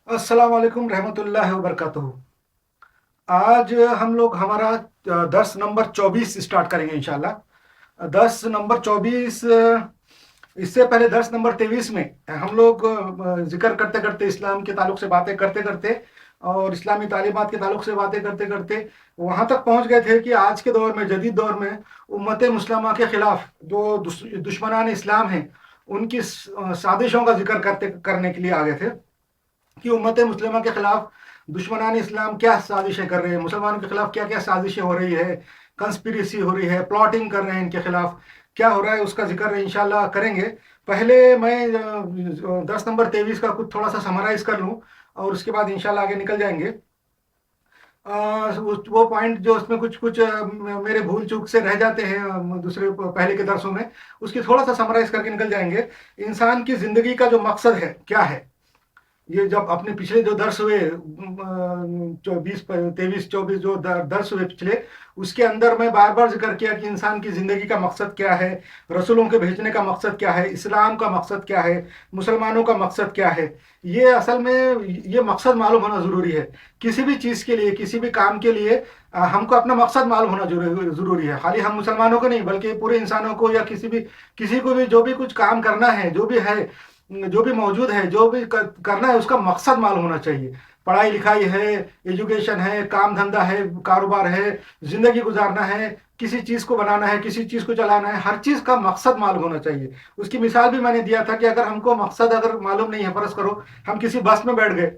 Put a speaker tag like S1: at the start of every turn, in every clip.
S1: अस्सलाम वालेकुम रहमतुल्लाहि व बरकातहू। आज हम लोग हमारा दर्स नंबर 24 स्टार्ट करेंगे इंशाल्लाह। दर्स नंबर 24। इससे पहले दर्स नंबर 23 में हम लोग जिक्र करते करते इस्लाम के ताल्लुक से बातें करते करते और इस्लामी तालीमात के ताल्लुक से बातें करते करते वहाँ तक पहुँच गए थे कि आज के दौर में, जदीद दौर में, उम्मत मुस्लिमा के खिलाफ जो दुश्मनान इस्लाम हैं उनकी साजिशों का जिक्र करने के लिए आ गए थे कि उम्मत मुस्लिमा के खिलाफ दुश्मनान इस्लाम क्या साजिशें कर रहे हैं, मुसलमानों के खिलाफ क्या क्या साजिशें हो रही है, कंस्पिरेसी हो रही है, प्लॉटिंग कर रहे हैं, इनके खिलाफ क्या हो रहा है, उसका जिक्र इंशाल्लाह करेंगे। पहले मैं 10 नंबर 23 का कुछ थोड़ा सा समराइज कर लूँ और उसके बाद इंशाल्लाह आगे निकल जाएंगे। वो पॉइंट जो उसमें कुछ कुछ मेरे भूल चूक से रह जाते हैं दूसरे पहले के दरसों में, उसकी थोड़ा सा समराइज करके निकल जाएंगे। इंसान की जिंदगी का जो मकसद है क्या है, ये जब अपने पिछले जो दर्स हुए 20, 23, 24 जो दर्स हुए पिछले, उसके अंदर मैं बार बार जिक्र किया कि इंसान की ज़िंदगी का मकसद क्या है, रसूलों के भेजने का मकसद क्या है, इस्लाम का मकसद क्या है, मुसलमानों का मकसद क्या है। ये असल में ये मकसद मालूम होना ज़रूरी है। किसी भी चीज़ के लिए, किसी भी काम के लिए हमको अपना मकसद मालूम होना ज़रूरी है। खाली हम मुसलमानों को नहीं बल्कि पूरे इंसानों को, या किसी को भी जो भी कुछ काम करना है, जो भी है, जो भी मौजूद है, जो भी करना है, उसका मकसद मालूम होना चाहिए। पढ़ाई लिखाई है, एजुकेशन है, काम धंधा है, कारोबार है, जिंदगी गुजारना है, किसी चीज़ को बनाना है, किसी चीज़ को चलाना है, हर चीज़ का मकसद मालूम होना चाहिए। उसकी मिसाल भी मैंने दिया था कि अगर हमको मकसद अगर मालूम नहीं है, फर्ज करो हम किसी बस में बैठ गए,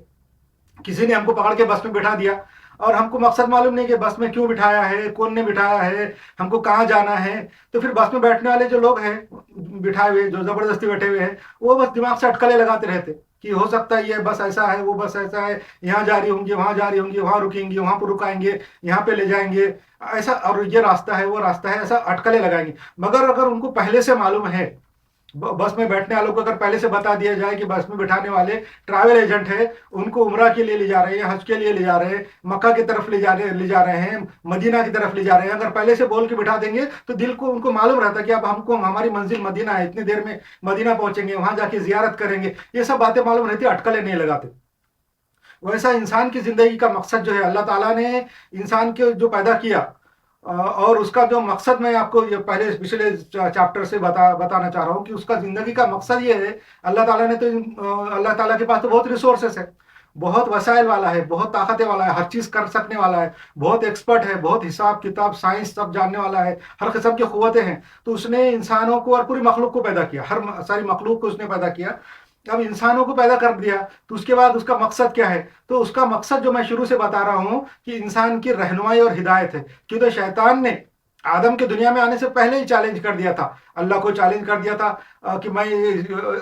S1: किसी ने हमको पकड़ के बस में बिठा दिया और हमको मकसद मालूम नहीं कि बस में क्यों बिठाया है, कौन ने बिठाया है, हमको कहाँ जाना है। तो फिर बस में बैठने वाले जो लोग हैं बिठाए हुए, जो जबरदस्ती बैठे हुए हैं, वो बस दिमाग से अटकलें लगाते रहते कि हो सकता है ये बस ऐसा है, वो बस ऐसा है, यहाँ जा रही होंगी, वहां जा रही होंगी, वहां रुकेंगी, वहां पर रुकाएंगे, यहाँ पे ले जाएंगे, ऐसा, और ये रास्ता है, वो रास्ता है, ऐसा अटकलें लगाएंगे। मगर अगर उनको पहले से मालूम है, बस में बैठने वालों को अगर पहले से बता दिया जाए कि बस में बिठाने वाले ट्रैवल एजेंट है, उनको उम्रा के लिए ले जा रहे हैं, हज के लिए ले जा रहे हैं, मक्का की तरफ ले जा रहे हैं, मदीना की तरफ ले जा रहे हैं, अगर पहले से बोल के बिठा देंगे तो दिल को उनको मालूम रहता कि अब हमको, हमारी मंजिल मदीना है, इतनी देर में मदीना पहुंचेंगे, वहां जाके जियारत करेंगे। ये सब बातें मालूम रहती, अटकलें नहीं लगाते। वैसा इंसान की जिंदगी का मकसद जो है, अल्लाह ताला ने इंसान के जो पैदा किया और उसका जो मकसद, मैं आपको ये पहले पिछले चैप्टर से बताना चाह रहा हूँ कि उसका जिंदगी का मकसद ये है। अल्लाह ताला ने तो अल्लाह ताला के पास तो बहुत रिसोर्सेस है, बहुत वसाइल वाला है, बहुत ताकतें वाला है, हर चीज कर सकने वाला है, बहुत एक्सपर्ट है, बहुत हिसाब किताब साइंस सब जानने वाला है, हर किस्म की कुव्वतें हैं। तो उसने इंसानों को और पूरी मखलूक को पैदा किया, हर सारी मखलूक को उसने पैदा किया। अब इंसानों को पैदा कर दिया तो उसके बाद उसका मकसद क्या है? तो उसका मकसद जो मैं शुरू से बता रहा हूं कि इंसान की रहनुमाई और हिदायत है। क्योंकि शैतान ने आदम के दुनिया में आने से पहले ही चैलेंज कर दिया था, अल्लाह को चैलेंज कर दिया था कि मैं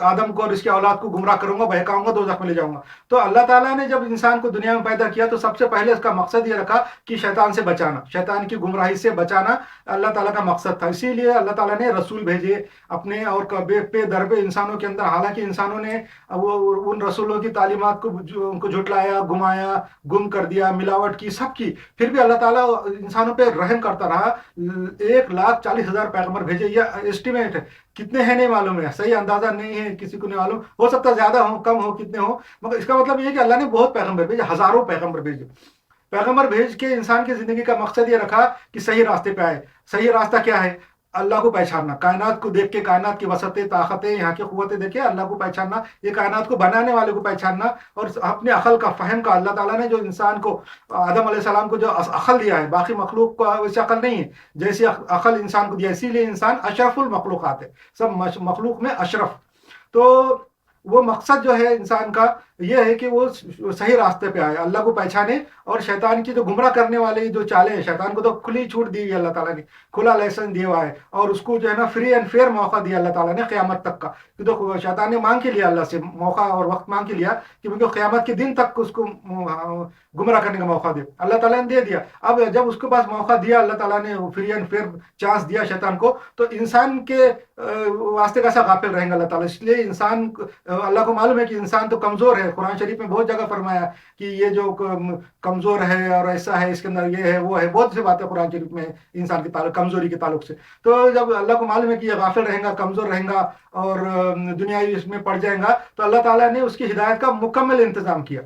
S1: आदम को और इसके औलाद को गुमराह करूंगा, बहकाऊंगा, दोज़ख में ले जाऊंगा। तो अल्लाह ताला ने जब इंसान को दुनिया में पैदा किया तो सबसे पहले उसका मकसद ये रखा कि शैतान से बचाना, शैतान की गुमराही से बचाना अल्लाह ताला का मकसद था। इसीलिए अल्लाह ताला ने रसूल भेजे अपने और पे दर पे इंसानों के अंदर। हालांकि इंसानों ने वो उन रसूलों की तालीमात को उनको झुटलाया, घुमाया, गुम कर दिया, मिलावट की, सब की, फिर भी अल्लाह ताला इंसानों पे रहम करता रहा। 1,40,000 पैगंबर भेजे, या एस्टिमेट है, कितने हैं नहीं मालूम है, सही अंदाजा नहीं है, किसी को नहीं मालूम, हो सकता है ज्यादा हो, कम हो, कितने हो, मगर इसका मतलब ये है कि अल्लाह ने बहुत पैगंबर भेजे, हजारों पैगंबर भेजे। पैगंबर भेज के इंसान की जिंदगी का मकसद ये रखा कि सही रास्ते पे आए। सही रास्ता क्या है? अल्लाह को पहचानना, कायनात को देख के, कायनात की वसतें, ताकतें, यहाँ की कुव्वतें देख के अल्लाह को पहचानना, ये कायनात को बनाने वाले को पहचानना, और अपने अकल का, फहम का, अल्लाह ताला ने जो इंसान को, आदम अलैहिस्सलाम को जो अकल दिया है, बाकी मखलूक को वैसे अकल नहीं है, जैसी अकल इंसान को दिया, इसीलिए इंसान अशरफुल मखलूकात है, सब मखलूक में अशरफ। तो वो मकसद जो है इंसान का ये है कि वो सही रास्ते पे आए, अल्लाह को पहचाने, और शैतान की जो गुमराह करने वाले जो चालें हैं, शैतान को तो खुली छूट दी है अल्लाह ताला ने, खुला लाइसेंस दिया हुआ है, और उसको जो है ना फ्री एंड फेयर मौका दिया अल्लाह ताला ने क़यामत तक का। कि तो शैतान ने मांग के लिया अल्लाह से मौका और वक्त मांग के लिया कि मुझे क़यामत के दिन तक उसको गुमराह करने का मौका दे, अल्लाह ताला ने दे दिया। अब जब उसके पास मौका दिया अल्लाह ताला ने, फ्री एंड फेयर चांस दिया शैतान को, तो इंसान के वास्ते कैसा गाफिल रहेंगे अल्लाह ताला। इसलिए इंसान, अल्लाह को मालूम है कि इंसान तो कमजोर है, कुरान शरीफ में बहुत जगह फरमाया कि ये जो कमजोर है और ऐसा है, इसके अंदर ये है, वो है, बहुत सी बातें कुरान शरीफ में इंसान के ताल्लुक, कमजोरी के ताल्लुक से। तो जब अल्लाह को मालूम है कि ये गाफिल रहेगा, कमजोर रहेगा और दुनियावी इसमें पड़ जाएगा, तो अल्लाह ताला ने उसकी हिदायत का मुकम्मल इंतजाम किया।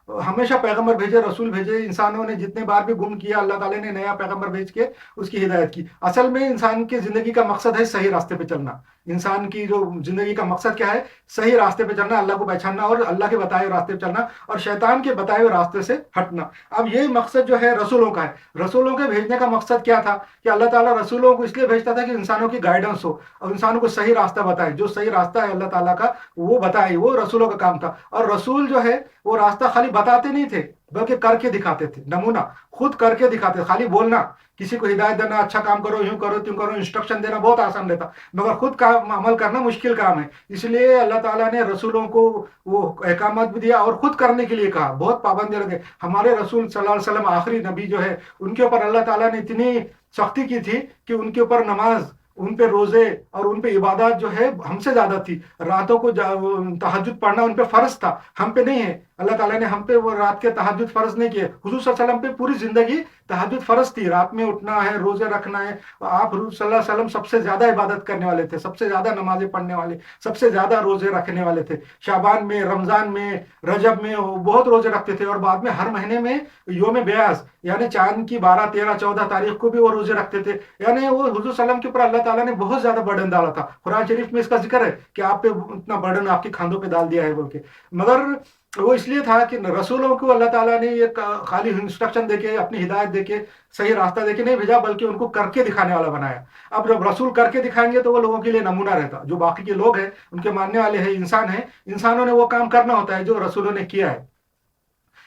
S1: हमेशा पैगंबर भेजे, रसूल भेजे। इंसानों ने जितने बार भी गुम किया, अल्लाह ताला ने नया पैगंबर भेज के उसकी हिदायत की। असल में इंसान की जिंदगी का मकसद है सही रास्ते पे चलना। इंसान की जो जिंदगी का मकसद क्या है? सही रास्ते पे चलना, अल्लाह को पहचानना और अल्लाह के बताए हुए रास्ते पे चलना और शैतान के बताए हुए रास्ते से हटना। अब यही मकसद जो है रसूलों का है। रसूलों के भेजने का मकसद क्या था? कि अल्लाह ताला रसूलों को इसलिए भेजता था कि इंसानों की गाइडेंस हो और इंसानों को सही रास्ता बताए। जो सही रास्ता है अल्लाह ताला का, वो बताए, वो रसूलों का काम था। और रसूल जो है वो रास्ता खाली बताते नहीं थे, बल्कि करके दिखाते थे। नमूना खुद करके दिखाते। खाली बोलना, किसी को हिदायत देना, अच्छा काम करो, यूं करो, त्यों करो, इंस्ट्रक्शन देना बहुत आसान रहता, मगर खुद काम अमल करना मुश्किल काम है। इसलिए अल्लाह ताला ने रसूलों को वो अहकामात भी दिया और खुद करने के लिए कहा। बहुत पाबंदी लगे। हमारे रसूल सल्लल्लाहु अलैहि वसल्लम आखिरी नबी जो है, उनके ऊपर अल्लाह ताला ने इतनी सख्ती की थी कि उनके ऊपर नमाज, उन पे रोजे और उन पे इबादत जो है हमसे ज्यादा थी। रातों को तहज्जुद पढ़ना उन पे फर्ज था, हम पे नहीं है। अल्लाह ताला ने हम पे वो रात के तहज्जुद फर्ज नहीं किए। हुजूर सल्लल्लाहु अलैहि वसल्लम पे पूरी जिंदगी तहज्जुद फर्ज थी। रात में उठना है, रोजे रखना है। आप हुजूर सल्लल्लाहु अलैहि वसल्लम सबसे ज्यादा इबादत करने वाले थे, सबसे ज्यादा नमाजें पढ़ने वाले, सबसे ज्यादा रोजे रखने वाले थे। शाबान में, रमजान में, रजब में वो बहुत रोजे रखते थे। और बाद में हर महीने में योम ब्यास यानी चांद की 12, 13, 14 तारीख को भी वो रोजे रखते थे। यानी वो हुजूर सल्लल्लाहु अलैहि वसल्लम के ऊपर अल्लाह ताला ने बहुत ज्यादा बर्डन डाला था। कुरान शरीफ में इसका जिक्र है कि आप पे इतना बर्डन आपके खांधों पे डाल दिया है बोल के। मगर वो इसलिए था कि रसूलों को अल्लाह ताला ने ये खाली इंस्ट्रक्शन देके, अपनी हिदायत देके, सही रास्ता देके नहीं भेजा, बल्कि उनको करके दिखाने वाला बनाया। अब जब रसूल करके दिखाएंगे तो वो लोगों के लिए नमूना रहता। जो बाकी के लोग हैं, उनके मानने वाले हैं, इंसान हैं, इंसानों ने वो काम करना होता है जो रसूलों ने किया है।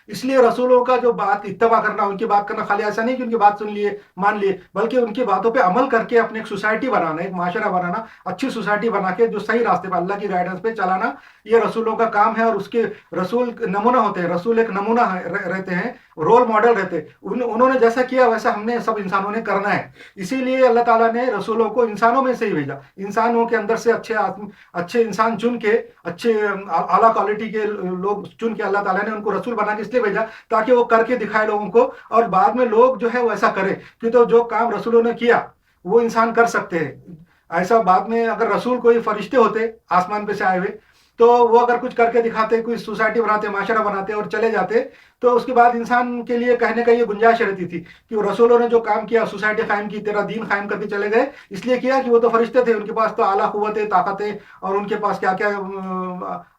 S1: इसलिए रसूलों का जो बात इत्तबा करना, उनकी बात करना, खाली ऐसा नहीं कि उनकी बात सुन लिए, मान लिए, बल्कि उनकी बातों पे अमल करके अपने एक सोसाइटी बनाना, एक माशरा बनाना, अच्छी सोसाइटी बना के जो सही रास्ते पे अल्लाह की गाइडेंस पे चलाना, ये रसूलों का काम है। और उसके रसूल नमूना होते हैं। रसूल एक नमूना रहते हैं, रोल मॉडल रहते हैं। उन्होंने जैसा किया वैसा हमने सब इंसानों ने करना है। इसीलिए अल्लाह ताला ने रसूलों को इंसानों में से ही भेजा। इंसानों के अंदर से अच्छे इंसान चुन के, अच्छे आला क्वालिटी के लोग चुन के अल्लाह ताला ने उनको रसूल बना के इसलिए भेजा ताकि वो करके दिखाए लोगों को, और बाद में लोग जो है वो ऐसा करें कि तो जो काम रसूलों ने किया वो इंसान कर सकते हैं। ऐसा बाद में अगर रसूल कोई फरिश्ते होते आसमान पे से आए हुए, तो वो अगर कुछ करके दिखाते, कोई सोसाइटी बनाते, माशरा बनाते और चले जाते, तो उसके बाद इंसान के लिए कहने का ये गुंजाइश रहती थी कि वो रसूलों ने जो काम किया, सोसाइटी कायम की, तेरा दीन कायम करके चले गए, इसलिए किया कि वो तो फरिश्ते थे, उनके पास तो आला कुव्वतें, ताकतें और उनके पास क्या क्या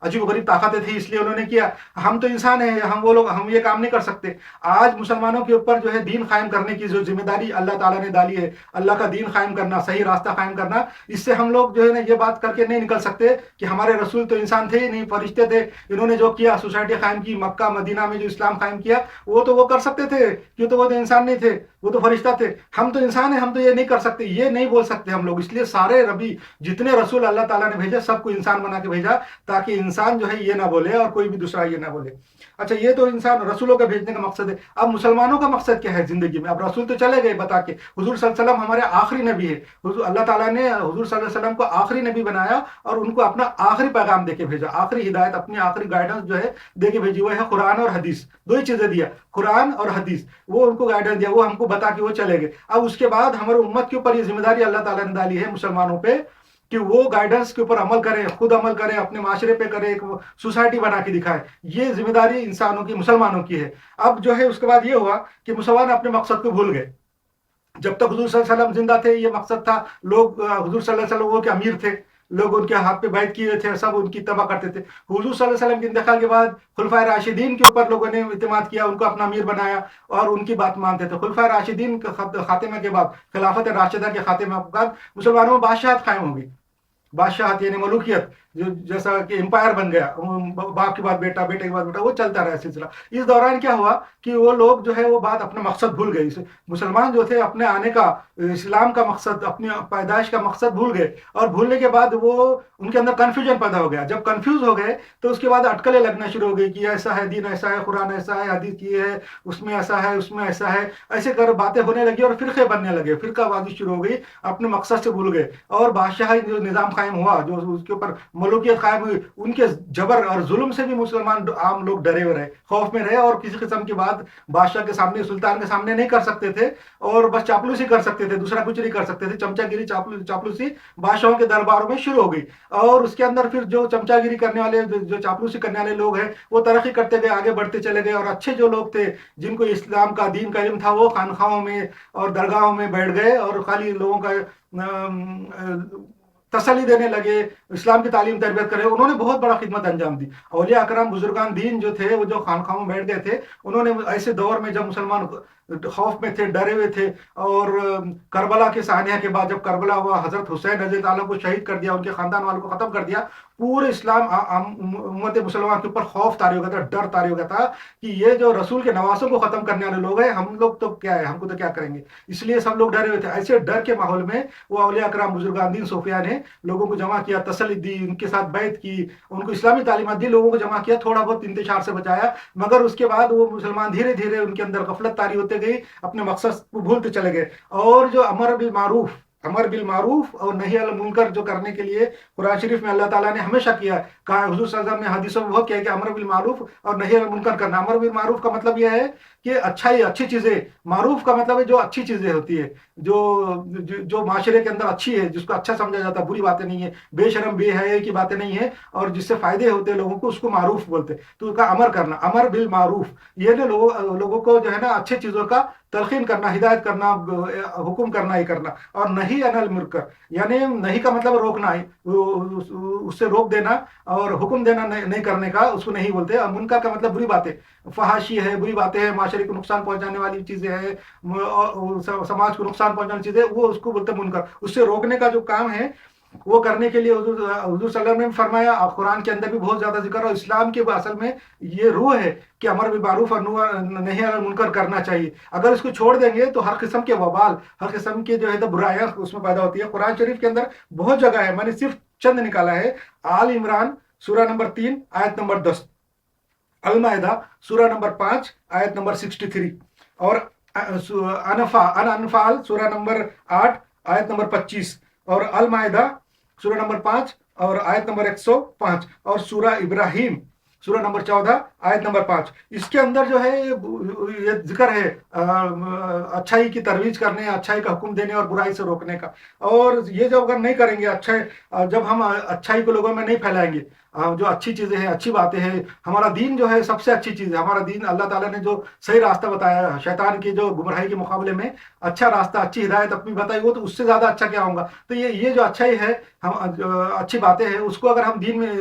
S1: अजीब गरीब ताकतें थी, इसलिए उन्होंने किया। हम तो इंसान हैं, हम ये काम नहीं कर सकते। आज मुसलमानों के ऊपर जो है दीन कायम करने की जो जिम्मेदारी अल्लाह ताला ने डाली है, अल्लाह का दीन कायम करना, सही रास्ता कायम करना, इससे हम लोग जो है ना ये बात करके नहीं निकल सकते कि हमारे रसूल तो इंसान थे ही नहीं, फरिश्ते थे, इन्होंने जो किया, सोसाइटी कायम की, मक्का मदीना में जो इस्लाम कायम किया, वो कर सकते थे, क्यों? तो वो तो इंसान नहीं थे, वो तो फरिश्ता थे। हम तो इंसान है, हम तो ये नहीं कर सकते, ये नहीं बोल सकते हम लोग। इसलिए सारे नबी, जितने रसूल अल्लाह ताला ने भेजे, सबको इंसान बना के भेजा, ताकि इंसान जो है ये ना बोले और कोई भी दूसरा ये ना बोले। अच्छा, ये तो इंसान रसूलों के भेजने का मकसद है। अब मुसलमानों का मकसद क्या है जिंदगी में? अब रसूल तो चले गए बता के, हुजूर सल्लल्लाहु अलैहि वसल्लम हमारे आखिरी नबी है। अल्लाह ताला ने हुजूर सल्लल्लाहु अलैहि वसल्लम को आखिरी नबी बनाया और उनको अपना आखिरी पैगाम देके भेजा, आखिरी हिदायत, अपनी आखिरी गाइडेंस जो है देके भेजी। वो है कुरान और हदीस, दो ही चीजें दिया, कुरान और हदीस, वो उनको गाइडेंस दिया, वो हमको बता के वो चले गए। अब उसके बाद हमारे उम्मत के ऊपर ये जिम्मेदारी अल्लाह ताला ने डाली है मुसलमानों पे कि वो गाइडेंस के ऊपर अमल करें, खुद अमल करें, अपने माशरे पे करें, एक सोसाइटी बना के दिखाए। ये जिम्मेदारी इंसानों की, मुसलमानों की है। अब जो है उसके बाद ये हुआ कि मुसलमान अपने मकसद को भूल गए। जब तक हुजूर सल्लल्लाहु अलैहि वसल्लम जिंदा थे ये मकसद था। लोग हुजूर सल्लल्लाहु अलैहि वसल्लम वो के अमीर थे, लोग उनके हाथ पे बैत किए थे, सब उनकी तबाह करते थे। हुजूर सल्लल्लाहु अलैहि वसल्लम के इंतकाल के बाद खुलफाए राशिदीन के ऊपर लोगों ने इत्मीनान किया, उनको अपना अमीर बनाया और उनकी बात मानते थे। खुलफाए राशिदीन के खात्मे के बाद, खिलाफत राशिदा के खात्मे के बाद मुसलमानों में बादशाहत कायम होगी। बादशाहत यानी मलूकियत, जो जैसा कि एम्पायर बन गया, बाप के बाद बेटा, बेटे के बाद बेटा, वो चलता रहा सिलसिला। इस दौरान क्या हुआ कि वो लोग जो है वो बात, अपना मकसद भूल गए। मुसलमान जो थे अपने आने का, इस्लाम का मकसद, अपनी पैदाइश का मकसद भूल गए। और भूलने के बाद वो उनके अंदर कन्फ्यूजन पैदा हो गया। जब कन्फ्यूज हो गए तो उसके बाद अटकलें लगना शुरू हो गई कि ऐसा है, दीन ऐसा है, कुरान ऐसा है, हदीस ये है, उसमें ऐसा है, उसमें ऐसा है, ऐसे कर बातें होने लगी और फिरके बनने लगे, फिरकाबाजी शुरू हो गई, अपने मकसद से भूल गए। और बादशाह जो निज़ाम कायम हुआ, जो उसके ऊपर मलूकियत कायम हुई, उनके जबर और जुल्म से भी मुसलमान आम लोग डरे हुए रहे, खौफ में रहे, और किसी किस्म की बात बादशाह के सामने, सुल्तान के सामने नहीं कर सकते थे, और बस चापलूसी कर सकते थे, दूसरा कुछ नहीं कर सकते थे। चमचागिरी चापलूसी बादशाहों के दरबारों में शुरू हो गई, और उसके अंदर फिर जो चमचागिरी करने वाले, जो चापलूसी करने वाले लोग हैं, वो तरक्की करते गए, आगे बढ़ते चले गए, और अच्छे जो लोग थे जिनको इस्लाम का, दीन का इल्म था, वो खानखाहों में और दरगाहों में बैठ गए और खाली लोगों का तसल्ली देने लगे, इस्लाम की तालीम तरबियत करे। उन्होंने बहुत बड़ा खिदमत अंजाम दी। औलिया अकराम बुजुर्गान दीन जो थे, वो जो खानखाहों में बैठ गए थे, उन्होंने ऐसे दौर में जब मुसलमान खौफ में थे, डरे हुए थे, और करबला के सानिया के बाद जब करबला हुआ, हजरत हुसैन रज़ी अल्लाह अन्हु को शहीद कर दिया, उनके खानदान वालों को खत्म कर दिया, पूरे इस्लाम उम्मत मुसलमान के ऊपर खौफ तारी हो गया था, डर तारी हो गया था कि ये जो रसूल के नवासों को खत्म करने वाले लोग हैं, हम लोग तो क्या है, हमको तो क्या करेंगे। इसलिए सब लोग डरे हुए थे। ऐसे डर के माहौल में वो औलिया अकराम बुजुर्गान दीन सूफिया ने लोगों को जमा किया, तसल्ली दी, उनके साथ बैत की, उनको इस्लामी तालीमात दी, लोगों को जमा किया, थोड़ा बहुत इंतशार से बचाया। मगर उसके बाद वो मुसलमान धीरे धीरे उनके अंदर गफलत तारी होते गई, अपने मकसद को भूलते चले गए। और जो अमर बिल मारूफ और नही अनिल मुनकर जो करने के लिए कुरान शरीफ में अल्लाह ताला ने हमेशा किया, कहा हुजूर सल्लल्लाहु अलैहि वसल्लम ने हदीसों में बहुत किया कि अमर बिल मारूफ और नही अनिल मुनकर करना। अमर बिल मारूफ का मतलब यह है कि अच्छाई, अच्छी चीजें, मारूफ का मतलब है जो अच्छी चीजें होती है, जो माशरे के अंदर अच्छी है, जिसको अच्छा समझा जाता है, बुरी बातें नहीं है, बेशरम बेहयाई की बातें नहीं है, और जिससे फायदे होते हैं लोगों को, उसको मारूफ बोलते। तो उसका अमर करना, अमर बिल मारूफ, ये जो लोगों को जो है ना अच्छी चीजों का तलखीन करना, हिदायत करना, हुक्म करना ही करना। और नहीं अनिल मुनकर, यानी नहीं का मतलब रोकना है, उससे रोक देना, और हुक्म देना नहीं करने का, उसको नहीं बोलते। और मुनकर का मतलब बुरी बातें, फहाशी है, बुरी बातें हैं, माशरे को नुकसान पहुंचाने वाली चीजें हैं, समाज को नुकसान पहुंचाने चीजें, वो उसको बोलते हैं मुनकर। उससे रोकने का जो काम है वो करने के लिए हुजूर सल्लल्लाहु अलैहि वसल्लम ने फरमाया, और कुरान के अंदर भी बहुत ज्यादा जिक्र है। इस्लाम के असल में ये रूह है कि अमर बिल मारूफ और नही अनिल मुनकर करना चाहिए। अगर इसको छोड़ देंगे तो हर किस्म के वबाल, हर किस्म के जो है तो बुराइयां उसमें पैदा होती है। कुरान शरीफ के अंदर बहुत जगह है, मैंने सिर्फ चंद निकाला है। आल इमरान सूरह नंबर 3 आयत नंबर 10, अल माइदा सूरह नंबर 5 आयत नंबर 63, और अनफाल सूरह नंबर 8 आयत नंबर 25, और अल माइदा सूरह नंबर 5 और आयत नंबर 105, और सूरह इब्राहिम सूरह नंबर 14 आयत नंबर 5। इसके अंदर जो है ये जिक्र है अच्छाई की तरवीज करने, अच्छाई का हुक्म देने और बुराई से रोकने का। और ये जब अगर नहीं करेंगे, जब हम अच्छाई को लोगों में नहीं फैलाएंगे, जो अच्छी चीजें हैं, अच्छी बातें हैं, हमारा दीन जो है सबसे अच्छी चीज है। हमारा दीन, अल्लाह ताला ने जो सही रास्ता बताया है, शैतान की जो गुमराही के मुकाबले में अच्छा रास्ता, अच्छी हिदायत अपनी बताई, वो तो उससे ज्यादा अच्छा क्या होगा। तो ये जो अच्छाई है, हम अच्छी बातें हैं, उसको अगर हम दीन में,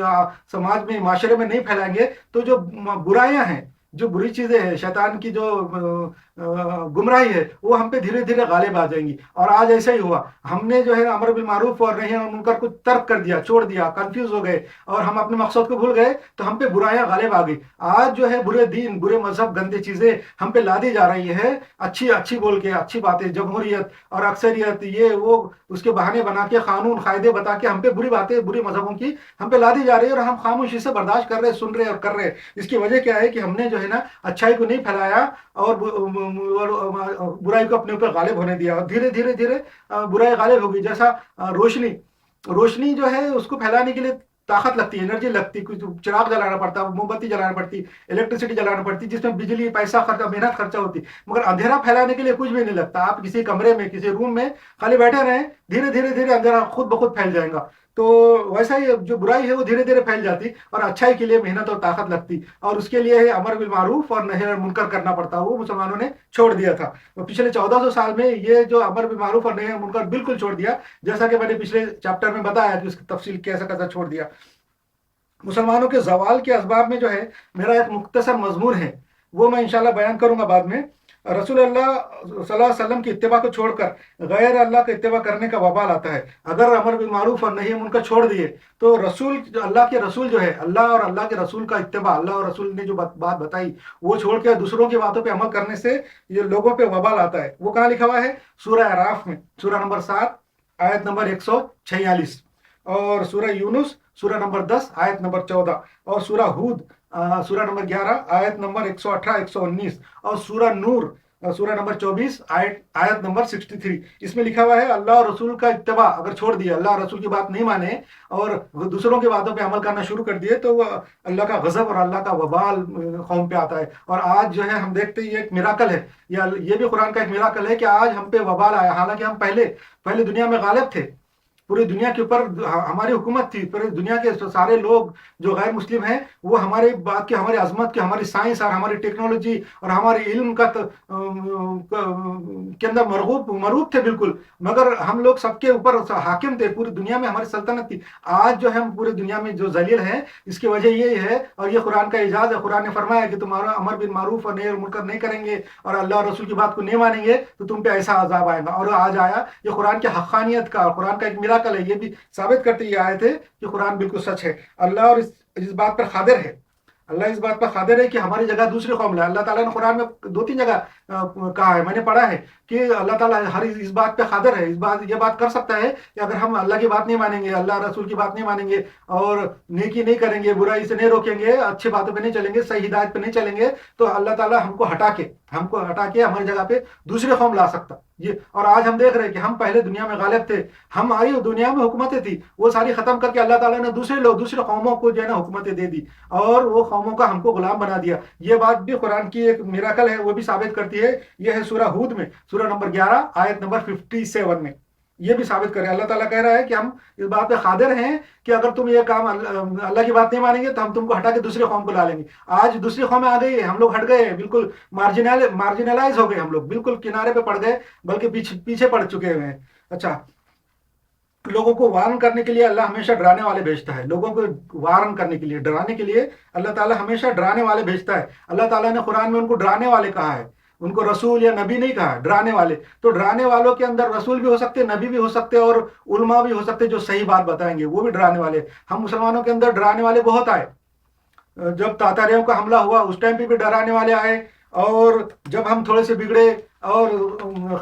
S1: समाज में, माशरे में नहीं फैलाएंगे, तो जो बुराइयां हैं, जो बुरी चीजें हैं, शैतान की जो गुमराही है, वो हम पे धीरे धीरे गालिब आ जाएंगी। और आज ऐसा ही हुआ, हमने जो है अमर बिल मारूफ और नही अनिल मुनकर को तर्क कर दिया, छोड़ दिया, कंफ्यूज हो गए, और हम अपने मकसद को भूल गए, तो हम पे बुराइयां गालिब आ गई। आज जो है बुरे दीन, बुरे मजहब, गंदी चीजें हम पे लादी जा रही है, अच्छी अच्छी बोल के, अच्छी बातें, जमहूरियत और अक्सरियत, ये वो उसके बहाने बना के, कानून कायदे बता के हम पे बुरी बातें, बुरी मजहबों की हम पे लादी जा रही है, और हम खामोशी से बर्दाश्त कर रहे, सुन रहे और कर रहे। इसकी वजह क्या है कि हमने जो है ना अच्छाई को नहीं फैलाया, और बुराई को अपने ऊपर गालिब होने दिया, और धीरे धीरे धीरे बुराई गालिब होगी। जैसा रोशनी जो है उसको फैलाने के लिए ताकत लगती है, एनर्जी लगती, कुछ चिराग जलाना पड़ता, मोमबत्ती जलाना पड़ती, इलेक्ट्रिसिटी जलाना पड़ती, जिसमें बिजली, पैसा खर्चा, मेहनत खर्चा होती। मगर अंधेरा फैलाने के लिए कुछ भी नहीं लगता। आप किसी कमरे में, किसी रूम में खाली बैठे रहें, धीरे धीरे धीरे अंधेरा खुद ब खुद फैल जाएगा। तो वैसा ही जो बुराई है वो धीरे धीरे फैल जाती, और अच्छाई के लिए मेहनत और ताकत लगती, और उसके लिए अमर बिल मारूफ और नही अनिल मुनकर करना पड़ता। वो मुसलमानों ने छोड़ दिया था। तो पिछले 1400 साल में ये जो अमर बिल मारूफ और नही अनिल मुनकर बिल्कुल छोड़ दिया, जैसा कि मैंने पिछले चैप्टर में बताया कि उसकी तफसील कैसा कैसा छोड़ दिया। मुसलमानों के जवाल के असबाब में जो है मेरा एक मुख्तसर मजमून है, वो मैं इंशाल्लाह बयान करूंगा बाद में। रसूल अल्लाह सल्लल्लाहु अलैहि वसल्लम की इत्तिबा को छोड़कर गैर अल्लाह का इत्तिबा करने का वबाल आता है। अगर अमर बिल मारूफ और नही अनिल मुनकर छोड़ दिए, तो अल्लाह के रसूल जो है, अल्लाह और अल्लाह के रसूल का इत्तिबा, अल्लाह और रसूल ने जो बात बताई वो छोड़ के दूसरों की बातों पे अमल करने से ये लोगों पे वबाल आता है। वो कहाँ लिखा हुआ है? सूरह अराफ में, सूरह नंबर 7 आयत नंबर 146, और सूरह यूनुस सूरह नंबर 10 आयत नंबर 14, और सूरह हूद सूरह नंबर 11 आयत नंबर 118 119, और सूरह नूर सूरा नंबर 24 आयत नंबर 63, इसमें लिखा हुआ है अल्लाह और रसूल का इत्तिबा अगर छोड़ दिया, अल्लाह और रसूल की बात नहीं माने और दूसरों की बातों पे अमल करना शुरू कर दिए, तो अल्लाह का गजब और अल्लाह का वबाल कौम पे आता है। और आज जो है हम देखते हैं ये एक मिराकल है, या ये भी कुरान का एक मिराकल है कि आज हम पे वबाल आया, हालांकि हम पहले पहले दुनिया में गालिब थे, पूरी दुनिया के ऊपर हमारी हुकूमत थी, पूरी दुनिया के सारे लोग जो गैर मुस्लिम हैं वो हमारे बात की, हमारी अजमत की, हमारी साइंस और हमारी टेक्नोलॉजी और हमारे इल्म का के अंदर मरूब थे बिल्कुल, मगर हम लोग सबके ऊपर हाकिम थे, पूरी दुनिया में हमारी सल्तनत थी। आज जो है हम पूरी दुनिया में जो जलील हैं, इसकी वजह ये है, और ये कुरान का इजाज़ है। कुरान ने फरमाया कि तुम्हारा अमर बिन मारूफ और नही मुनकर नहीं करेंगे और अल्लाह और रसूल की बात को नहीं मानेंगे तो तुम पे ऐसा अजाब आएगा। और आज आया, ये कुरान की हक़ानियत का, कुरान का एक मिराकल है, ये भी साबित करते ये आए थे कि कुरान बिल्कुल सच है। अल्लाह और इस बात पर कादिर है, अल्लाह इस बात पर कादिर है कि हमारी जगह दूसरी कौम लाए। अल्लाह ताला ने कुरान में 2-3 जगह कहा है, मैंने पढ़ा है कि अल्लाह ताला हर इस बात पे कादिर है, ये बात कर सकता है कि अगर हम अल्लाह की बात नहीं मानेंगे, अल्लाह रसूल की बात नहीं मानेंगे और नेकी नहीं करेंगे, बुराई से नहीं रोकेंगे, अच्छी बातों पे नहीं चलेंगे, सही हिदायत पे नहीं चलेंगे, तो अल्लाह ताला हमको हटा के हमारी जगह पे दूसरे कौम ला सकता ये। और आज हम देख रहे हैं कि हम पहले दुनिया में गालिब थे, हमारी दुनिया में हुकूमतें थी, वो सारी खत्म करके अल्लाह ताला ने दूसरे कौमों को जो है ना हुकूमतें दे दी और वो कौमों का हमको गुलाम बना दिया। ये बात भी कुरान की एक मिराकल है, वो भी साबित करती है। ये है सूरा हूद में, सूरा नंबर 11 आयत नंबर 57 में, ये भी साबित करे। अल्लाह ताला कह रहा है कि हम इस बात पे कादिर हैं कि अगर तुम ये काम अल्लाह की बात नहीं मानेंगे तो हम तुमको हटा के दूसरे कौम को ला लेंगे। आज दूसरी कौमें आ गई है, हम लोग हट गए हैं, बिल्कुल मार्जिनलाइज हो गए, हम लोग बिल्कुल किनारे पे पड़ गए, बल्कि पीछे पड़ चुके हुए हैं। अच्छा, लोगों को वार्न करने के लिए अल्लाह हमेशा डराने वाले भेजता है, लोगों को वार्न करने के लिए, डराने के लिए अल्लाह ताला हमेशा डराने वाले भेजता है। अल्लाह ताला ने कुरान में उनको डराने वाले कहा है, उनको रसूल या नबी नहीं कहा, डराने वाले। तो डराने वालों के अंदर रसूल भी हो सकते, नबी भी हो सकते और उलमा भी हो सकते जो सही बात बताएंगे, वो भी डराने वाले। हम मुसलमानों के अंदर डराने वाले बहुत आए, जब तातारियों का हमला हुआ उस टाइम पे भी डराने वाले आए, और जब हम थोड़े से बिगड़े और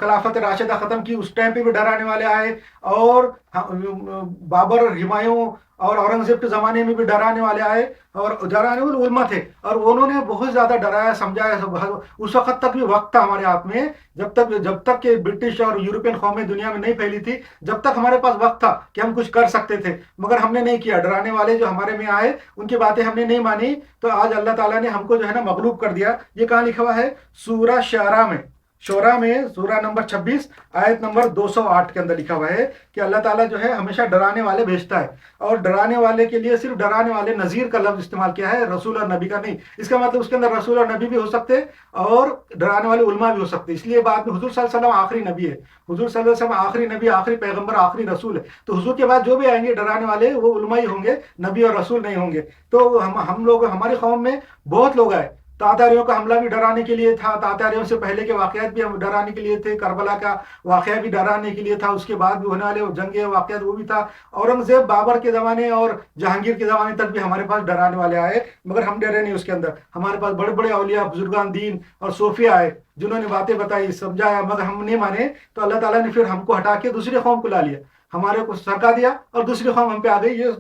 S1: खिलाफत राशिदा ख़त्म की उस टाइम पे भी डराने वाले आए, और बाबर, हुमायूं और औरंगजेब के ज़माने में भी डराने वाले आए, और डराने वाले उलमा थे और उन्होंने बहुत ज़्यादा डराया समझाया। उस वक्त तक भी वक्त था हमारे हाथ में, जब तक कि ब्रिटिश और यूरोपियन कौमें दुनिया में नहीं फैली थी, जब तक हमारे पास वक्त था कि हम कुछ कर सकते थे, मगर हमने नहीं किया। डराने वाले जो हमारे में आए उनकी बातें हमने नहीं मानी, तो आज अल्लाह ताला ने हमको जो है ना मगलूब कर दिया। ये कहाँ लिखा हुआ है? सूरा शोरा में सूरा नंबर 26 आयत नंबर 208 के अंदर लिखा हुआ है कि अल्लाह ताला जो है हमेशा डराने वाले भेजता है, और डराने वाले के लिए सिर्फ डराने वाले नज़ीर का लफ्ज़ इस्तेमाल किया है, रसूल और नबी का नहीं। इसका मतलब उसके अंदर रसूल और नबी भी हो सकते और डराने वाले उलमा भी हो सकते। इसलिए बाद में हुजूर सल्लल्लाहु अलैहि वसल्लम आखिरी नबी है, हुजूर सल्लल्लाहु अलैहि वसल्लम आखिरी नबी, आखिरी पैगंबर, आखिरी रसूल है। तो हुजूर के बाद जो भी आएंगे डराने वाले वो उलमा ही होंगे, नबी और रसूल नहीं होंगे। तो हम लोग, हमारी कौम में बहुत लोग आए। तातारियों का हमला भी डराने के लिए था, तातारियों से पहले के वाक़यात भी हम डराने के लिए थे, करबला का वाक़या भी डराने के लिए था, उसके बाद भी होने वाले जंग वाक़यात वो भी था। औरंगज़ेब, बाबर के ज़माने और जहांगीर के ज़माने तक भी हमारे पास डराने वाले आए, मगर हम डरे नहीं। उसके अंदर हमारे पास बड़े बड़े औलिया, बुजुर्गान दीन और सूफिया आए जिन्होंने बातें बताई, समझाया, मगर हम नहीं माने, तो अल्लाह ताला ने फिर हमको हटा के दूसरे कौम को ला लिया, हमारे को सरका दिया और दूसरी कौम हम पे आ गई। ये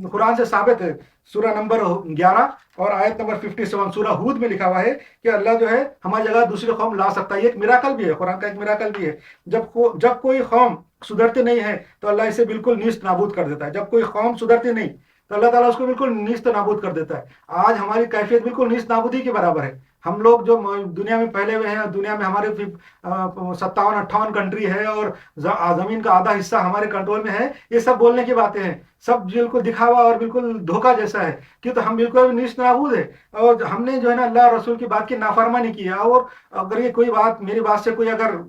S1: कुरान से साबित है। सूरा नंबर 11 और आयत नंबर 57 सूरा हूद में लिखा हुआ है कि अल्लाह जो है हमारी जगह दूसरी कौम ला सकता है। ये एक मिराकल भी है, कुरान का एक मिराकल भी है। जब कोई कौम सुधरती नहीं है तो अल्लाह इसे बिल्कुल नीस्त नाबूद कर देता है। जब कोई कौम सुधरती नहीं तो अल्लाह ताला उसको बिल्कुल नीस्त नाबूद कर देता है। आज हमारी कैफियत बिल्कुल नीस्त नाबूदी के बराबर है। हम लोग जो दुनिया में फैले हुए हैं, दुनिया में हमारे 57-58 कंट्री है और ज़मीन का आधा हिस्सा हमारे कंट्रोल में है, ये सब बोलने की बातें हैं, सब बिल्कुल दिखावा और बिल्कुल धोखा जैसा है कि तो हम बिल्कुल नीस्त नाबूद है। और हमने जो है ना अल्लाह रसूल की बात की नाफरमानी की है। और अगर ये कोई बात, मेरी बात से कोई अगर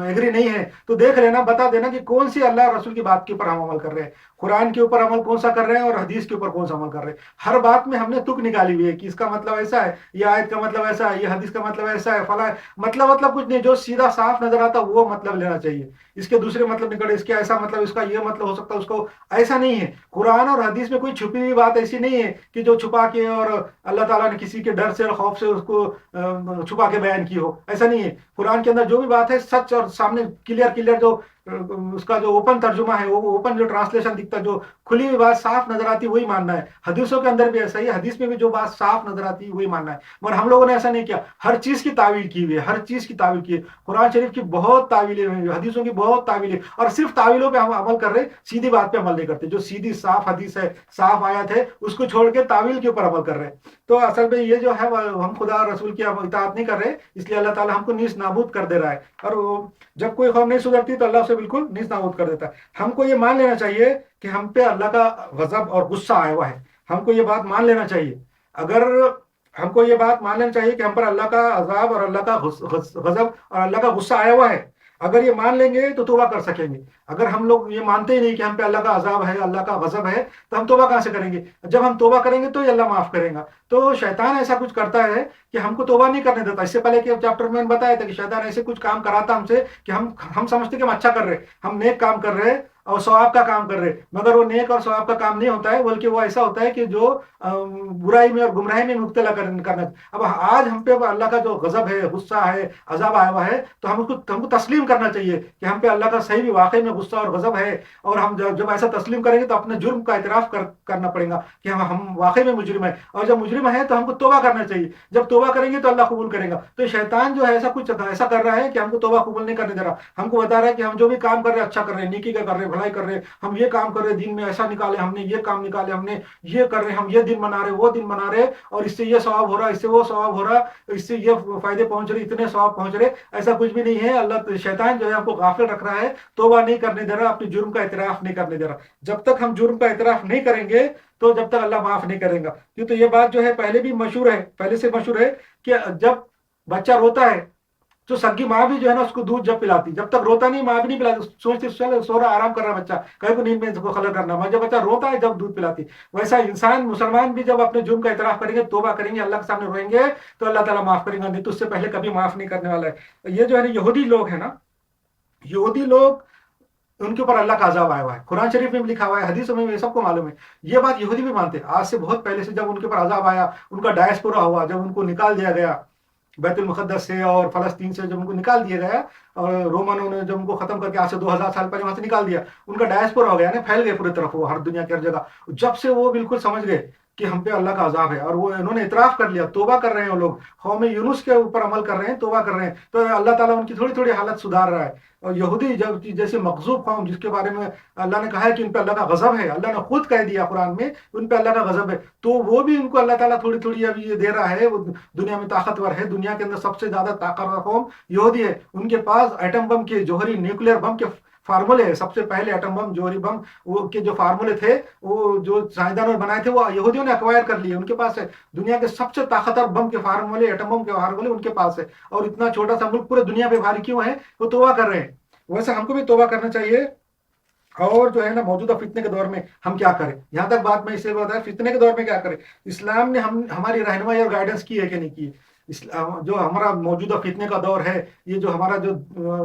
S1: एग्री नहीं है तो देख लेना, बता देना कि कौन सी अल्लाह रसूल की बात के ऊपर हम अमल कर रहे हैं, कुरान के ऊपर अमल कौन सा कर रहे हैं और हदीस के ऊपर कौन सा अमल कर रहे हैं। हर बात में हमने तुक निकाली हुई है कि इसका मतलब ऐसा है, ये आयत का मतलब ऐसा है, ये हदीस का मतलब ऐसा है, फला मतलब कुछ नहीं, जो सीधा साफ नजर आता वो मतलब लेना चाहिए। इसके दूसरे मतलब निकले, इसके ऐसा मतलब, इसका ये मतलब हो सकता है, उसको ऐसा नहीं है। कुरान और हदीस में कोई छुपी हुई बात ऐसी नहीं है कि जो छुपा के और अल्लाह ताला ने किसी के डर से और खौफ से उसको छुपा के बयान की हो, ऐसा नहीं है। कुरान के अंदर जो भी बात है सच और सामने क्लियर जो اس کا جو اوپن ترجمہ ہے، وہ اوپن جو ٹرانسلیشن دکھتا ہے، جو کھلی ہوئی بات صاف نظر آتی ہے وہی ماننا ہے. حدیثوں کے اندر بھی ایسا ہی ہے، حدیث میں بھی جو بات صاف نظر آتی ہے وہی ماننا ہے. مگر ہم لوگوں نے ایسا نہیں کیا، ہر چیز کی تعویل کی ہوئی ہے، ہر چیز کی تعویل کی ہے. قرآن شریف کی بہت تعویلیں ہیں، حدیثوں کی بہت تعویلیں، اور صرف تعویلوں پہ ہم عمل کر رہے ہیں، سیدھی بات پہ عمل نہیں کرتے. جو سیدھی صاف حدیث ہے، صاف آیت ہے، اس کو چھوڑ کے تعویل کے اوپر عمل کر رہے ہیں. تو اصل میں یہ جو ہے ہم خدا اور رسول کی اطاعت نہیں کر رہے، اس لیے اللہ تعالیٰ ہم کو نیز نابود کر دے رہا ہے. اور جب کوئی قوم نہیں سدھرتی تو اللہ اسے بالکل نیز نابود کر دیتا ہے. ہم کو یہ مان لینا چاہیے کہ ہم پہ اللہ کا غضب اور غصہ آیا ہوا ہے. ہم کو یہ بات مان لینا چاہیے. اگر ہم کو یہ بات مان لینا چاہیے کہ ہم پر اللہ کا عذاب اور اللہ کا غضب اور اللہ کا غصہ آیا ہوا ہے. اگر یہ مان لیں گے تو توبہ کر سکیں گے. اگر ہم لوگ یہ مانتے ہی نہیں کہ ہم پہ اللہ کا عذاب ہے، اللہ کا غضب ہے، تو ہم توبہ کہاں سے کریں گے؟ جب ہم توبہ کریں گے تو یہ اللہ معاف کرے گا. تو شیطان ایسا کچھ کرتا ہے کہ ہم کو توبہ نہیں کرنے دیتا. اس سے پہلے کہ چیپٹر میں بتایا تھا کہ شیطان ایسے کچھ کام کراتا ہم سے کہ ہم سمجھتے کہ ہم اچھا کر رہے، ہم نیک کام کر رہے اور ثواب کا کام کر رہے، مگر وہ نیک اور ثواب کا کام نہیں ہوتا ہے، بلکہ وہ ایسا ہوتا ہے کہ جو برائی میں اور گمراہی میں مبتلا کرنا. اب آج ہم پہ اللہ کا جو غضب ہے، غصہ ہے، عذاب آیا ہوا ہے، تو ہم کو تسلیم کرنا چاہیے کہ ہم پہ اللہ کا صحیح بھی واقعی میں غصہ اور غضب ہے. اور ہم جب ایسا تسلیم کریں گے تو اپنے جرم کا اعتراف کرنا پڑے گا کہ ہم واقعی میں مجرم ہیں. اور جب مجرم ہے تو ہم کو توبہ کرنا چاہیے. جب توبہ کریں گے تو اللہ قبول کرے گا. تو شیطان جو ہے ایسا کر رہا ہے کہ ہم کو توبہ قبول نہیں کرنے دے رہا. ہم کو بتا رہا ہے کہ ہم جو بھی کام کر رہے ہیں اچھا کر رہے ہیں، نیکی کا کر رہے ہیں، بھلائی کر رہے ہیں، ہم یہ کام کر رہے ہیں، دین میں ایسا نکالے، ہم نے یہ کام نکالے، ہم نے یہ کر رہے ہیں، ہم یہ دن منا رہے، وہ دن منا رہے، اور اس سے یہ ثواب ہو رہا، اس سے وہ ثواب ہو رہا، اس سے یہ فائدے پہنچ رہے، اتنے ثواب پہنچ رہے. ایسا کچھ بھی نہیں ہے. اللہ شیطان جو ہے ہم کو غافل رکھ رہا ہے، توبہ نہیں کرنے دے رہا، اپنے جرم کا اعتراف نہیں کرنے دے رہا. جب تک ہم جرم کا اعتراف نہیں کریں گے تو جب تک اللہ معاف نہیں کرے گا. کیوں تو یہ بات جو ہے پہلے بھی مشہور ہے، پہلے سے مشہور ہے کہ جب بچہ روتا ہے تو سگی ماں بھی جو ہے نا اس کو دودھ جب پلاتی، جب تک روتا نہیں ماں بھی نہیں پلاتی، سوچتی چل سو رہا، آرام کر رہا بچہ، کہیں کو نیند میں اس کو خلل کرنا. جب بچہ روتا ہے جب دودھ پلاتی. ویسا انسان مسلمان بھی جب اپنے جرم کا اعتراف کریں گے، توبہ کریں گے، اللہ کے سامنے روئیں گے تو اللہ تعالیٰ معاف کریں گا، نہیں تو اس سے پہلے کبھی معاف نہیں کرنے والا ہے. یہ جو ہے نا یہودی لوگ ہیں نا، یہودی لوگ، ان کے اوپر اللہ کا عذاب آیا ہوا ہے. قرآن شریف میں بھی لکھا ہوا ہے، حدیثوں میں بھی سب کو معلوم ہے. یہ بات یہودی بھی مانتے ہیں. آج سے بہت پہلے سے جب ان کے اوپر عذاب آیا، ان کا ڈائسپورا ہوا، جب ان کو نکال دیا گیا بیت المقدس سے اور فلسطین سے، جب ان کو نکال دیا گیا، اور رومنوں نے جب ان کو ختم کر کے آج سے 2000 سال پہلے وہاں سے نکال دیا، ان کا ڈائسپورا ہو گیا نا، پھیل گئے پوری طرف وہ، ہر دنیا کی ہر جگہ. جب سے وہ بالکل سمجھ گئے کہ ہم پہ اللہ کا عذاب ہے، اور وہ انہوں نے اعتراف کر لیا، توبہ کر رہے ہیں. وہ لوگ قوم یونس کے اوپر عمل کر رہے ہیں، توبہ کر رہے ہیں، تو اللہ تعالیٰ ان کی تھوڑی تھوڑی حالت سدھار رہا ہے. اور یہودی جیسے مغضوب قوم، جس کے بارے میں اللہ نے کہا ہے کہ ان پہ اللہ کا غضب ہے، اللہ نے خود کہہ دیا قرآن میں ان پہ اللہ کا غضب ہے، تو وہ بھی ان کو اللہ تعالیٰ تھوڑی تھوڑی ابھی یہ دے رہا ہے. وہ دنیا میں طاقتور ہے، دنیا کے اندر سب سے زیادہ طاقتور قوم یہودی ہے. ان کے پاس ایٹم بم کے، جوہری نیوکلیر بم کے فارمولے ہیں. سب سے پہلے ایٹم بم، جوہری بم وہ کے جو فارمولے تھے، وہ جو سائنسدانوں نے بنائے تھے، وہ یہودیوں نے ایکوائر کر لیے. ان کے پاس ہے دنیا کے سب سے طاقتور بم کے فارمولے، ایٹم بم کے فارمولے ان کے پاس ہے. اور اتنا چھوٹا سا ملک پورے دنیا پہ بھاری کیوں ہے؟ وہ توبہ کر رہے ہیں. ویسے ہم کو بھی توبہ کرنا چاہیے. اور جو ہے نا موجودہ فتنے کے دور میں ہم کیا کریں، یہاں تک بات میں اسے بتایا، فتنے کے دور میں کیا کریں. اسلام نے ہماری رہنمائی اور گائیڈنس کی ہے کہ نہیں کی. جو ہمارا موجودہ فتنے کا دور ہے، یہ جو ہمارا جو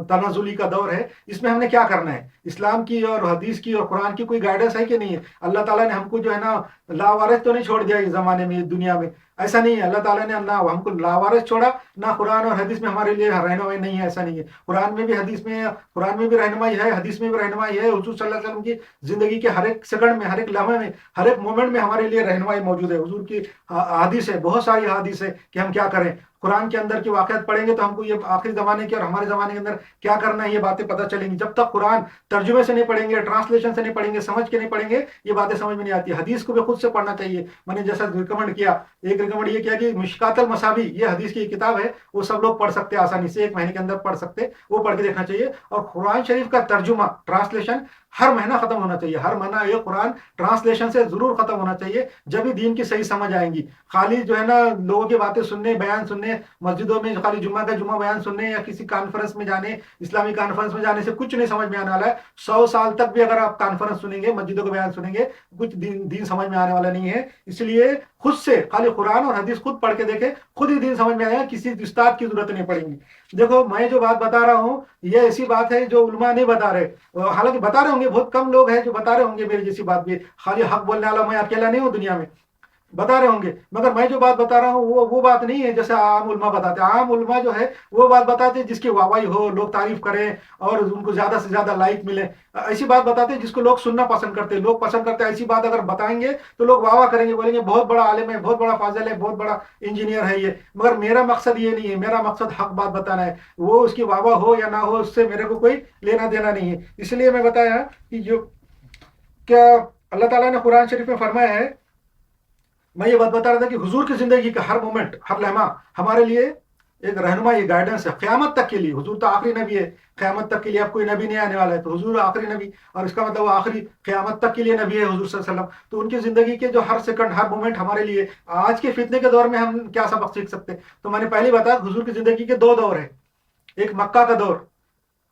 S1: تنازلی کا دور ہے، اس میں ہم نے کیا کرنا ہے. اسلام کی اور حدیث کی اور قرآن کی کوئی گائیڈنس ہے کہ نہیں ہے. اللہ تعالیٰ نے ہم کو جو ہے نا لاوارث تو نہیں چھوڑ دیا اس زمانے میں، اس دنیا میں. ایسا نہیں ہے. اللہ تعالیٰ نے نہ ہم کو لاوارث چھوڑا، نہ قرآن اور حدیث میں ہمارے لیے رہنمائی نہیں ہے. ایسا نہیں ہے. قرآن میں بھی حدیث میں، قرآن میں بھی رہنمائی ہے، حدیث میں بھی رہنمائی ہے. حضور صلی اللہ علیہ وسلم کی زندگی کے ہر ایک سیکنڈ میں، ہر ایک لمحے میں، ہر ایک مومنٹ میں ہمارے لیے رہنمائی موجود ہے. حضور کی حدیث ہے، بہت ساری حدیث ہے کہ ہم کیا کریں. قرآن کے اندر کی واقعات پڑھیں گے تو ہم کو یہ آخری زمانے کے اور ہمارے زمانے کے اندر کیا کرنا ہے، یہ باتیں پتہ چلیں گی. جب تک قرآن ترجمے سے نہیں پڑھیں گے، ٹرانسلیشن سے نہیں پڑھیں گے، سمجھ کے نہیں پڑھیں گے، یہ باتیں سمجھ میں نہیں آتی. حدیث کو بھی خود سے پڑھنا چاہیے. میں نے جیسا ریکمنڈ کیا، ایک ریکمنڈ یہ کیا کہ مشکات المصابیح، یہ حدیث کی کتاب ہے، وہ سب لوگ پڑھ سکتے ہیں آسانی سے، ایک مہینے کے اندر پڑھ سکتے، وہ پڑھ کے دیکھنا چاہیے. اور قرآن شریف کا ترجمہ، ٹرانسلیشن ہر مہینہ ختم ہونا چاہیے. ہر مہینہ یہ قرآن ٹرانسلیشن سے ضرور ختم ہونا چاہیے، جب ہی دین کی صحیح سمجھ آئیں گی. خالی جو ہے نا لوگوں کی باتیں سننے، بیان سننے، مسجدوں میں خالی جمعہ کا جمعہ بیان سننے یا کسی کانفرنس میں جانے، اسلامی کانفرنس میں جانے سے کچھ نہیں سمجھ میں آنے والا ہے. 100 سال تک بھی اگر آپ کانفرنس سنیں گے، مسجدوں کا بیان سنیں گے، کچھ دین سمجھ میں آنے والا نہیں ہے. اس لیے خود سے خالی قرآن اور حدیث خود پڑھ کے دیکھیں، خود ہی دین سمجھ میں آئے گا. کسی استاد کی ضرورت نہیں پڑے گی. دیکھو میں جو بات بتا رہا ہوں، یہ ایسی بات ہے جو علماء نہیں بتا رہے. حالانکہ بتا رہے ہوں گے، بہت کم لوگ ہیں جو بتا رہے ہوں گے میری جیسی بات بھی. خالی حق بولنے والا میں اکیلا نہیں ہوں دنیا میں. बता रहे होंगे, मगर मैं जो बात बता रहा हूँ वो बात नहीं है जैसे आम उलमा बताते हैं। आम उलमा जो है वो बात बताते हैं जिसकी वाहवाही हो, लोग तारीफ करें और उनको ज्यादा से ज्यादा लाइक मिले, ऐसी बात बताते हैं जिसको लोग सुनना पसंद करते हैं। लोग पसंद करते हैं ऐसी बात अगर बताएंगे तो लोग वाह वाह करेंगे, बोलेंगे बहुत बड़ा आलिम है, बहुत बड़ा फाजिल है, बहुत बड़ा इंजीनियर है ये। मगर मेरा मकसद ये नहीं है, मेरा मकसद हक बात बताना है। वो उसकी वाह वाह हो या ना हो उससे मेरे को कोई लेना देना नहीं है। इसलिए मैं बताया कि जो क्या अल्लाह ताला ने कुरान शरीफ में फरमाया है, मैं ये बात बता रहा था कि हुजूर की जिंदगी का हर मोमेंट, हर लम्हा हमारे लिए एक रहनुमा, ये गाइडेंस है क़यामत तक के लिए। हुजूर तो आखिरी नबी है, क़यामत तक के लिए अब कोई नबी नहीं आने वाला है, तो हुजूर आखिरी नबी, और इसका मतलब वो आखिरी क़यामत तक के लिए नबी है हुजूर सल्लल्लाहु अलैहि वसल्लम। तो उनकी जिंदगी के जो हर सेकंड, हर मोमेंट हमारे लिए, आज के फितने के दौर में हम क्या सबक सीख सकते हैं। तो मैंने पहले बताया हुजूर की जिंदगी के दो दौर है, एक मक्का का दौर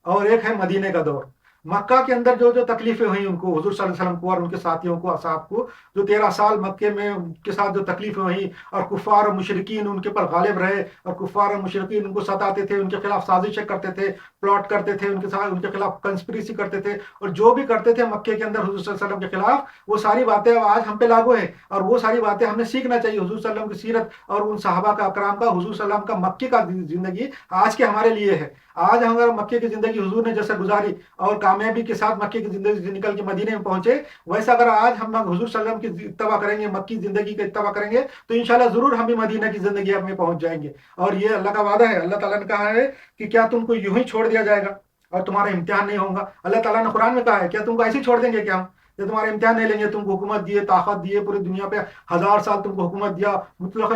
S1: और एक है मदीने का दौर। मक्का के अंदर जो जो तकलीफें हुई उनको, हुजूर सल्लल्लाहु अलैहि वसल्लम को और उनके साथियों को, असहाब को, जो 13 साल मक्के में उनके साथ जो तकलीफें हुई, और कुफार और मुशरिकीन उनके पर गालिब रहे, और कुफार और मुशरिकीन उनको सताते थे, उनके खिलाफ साजिशें करते थे, प्लॉट करते थे, उनके साथ उनके खिलाफ कंस्पिरेसी करते थे, और जो भी करते थे मक्के के अंदर हुजूर सल्लल्लाहु अलैहि वसल्लम के खिलाफ, वो सारी बातें अब आज हम पे लागू है। और वो सारी बातें हमने सीखना चाहिए हुजूर सल्लल्लाहु अलैहि वसल्लम की सीरत और उन सहाबा का अकराम का, हुजूर सल्लल्लाहु अलैहि वसल्लम का मक्के का जिंदगी आज के हमारे लिए है। आज हम अगर मक्के की जिंदगी हुजूर ने जैसे गुजारी और कामयाबी के साथ मक्के की जिंदगी से निकल के मदीने में पहुंचे, वैसा अगर आज हम हुजूर सल्लल्लाहु अलैहि वसल्लम की इत्तबा करेंगे, मक्की जिंदगी का इत्तबा करेंगे, तो इंशाल्लाह जरूर हम भी मदीना की जिंदगी में पहुंच जाएंगे। और ये अल्लाह का वादा है। अल्लाह ताला ने कहा है कि क्या तुमको यूं ही छोड़ दिया जाएगा और तुम्हारा इम्तिहान नहीं होगा। अल्लाह ताला ने कुरान में कहा है, क्या तुमको ऐसे ही छोड़ देंगे क्या हम, ये तुम्हारा इम्तिहान नहीं लेंगे। तुमको हुकूमत दिए, ताकत दिए, पूरी दुनिया पे 1000 साल तुमको हुकूमत दिया, मुतलक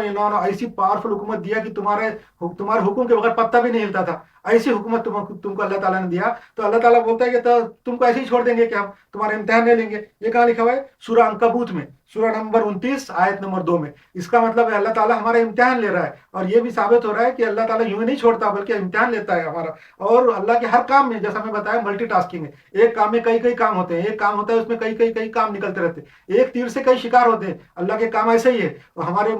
S1: ऐसी पावरफुल हुकूमत दिया कि तुम्हारे तुम्हारे हुक्म के बगैर पत्ता भी नहीं हिलता था। ऐसी हुकूमत तुमको अल्लाह ताला ने दिया। तो अल्लाह ताला बोलता है कि तो तुमको ऐसे ही छोड़ देंगे कि हम तुम्हारा इम्तिहान नहीं लेंगे। ये कहाँ लिखा हुआ है? सूरह अंकबूत में, सूरह नंबर 29 आयत नंबर 2 में। इसका मतलब है अल्लाह ताला हमारा इम्तिहान ले रहा है। और ये भी साबित हो रहा है कि अल्लाह ताला यूं ही नहीं छोड़ता बल्कि इम्तिहान लेता है हमारा। और अल्लाह के हर काम में, जैसा मैं बताया, मल्टीटास्किंग है। एक काम में कई कई काम होते हैं, एक काम होता है उसमें कई कई कई काम निकलते रहते हैं, एक तीर से कई शिकार होते हैं। अल्लाह के काम ऐसे ही है। और हमारे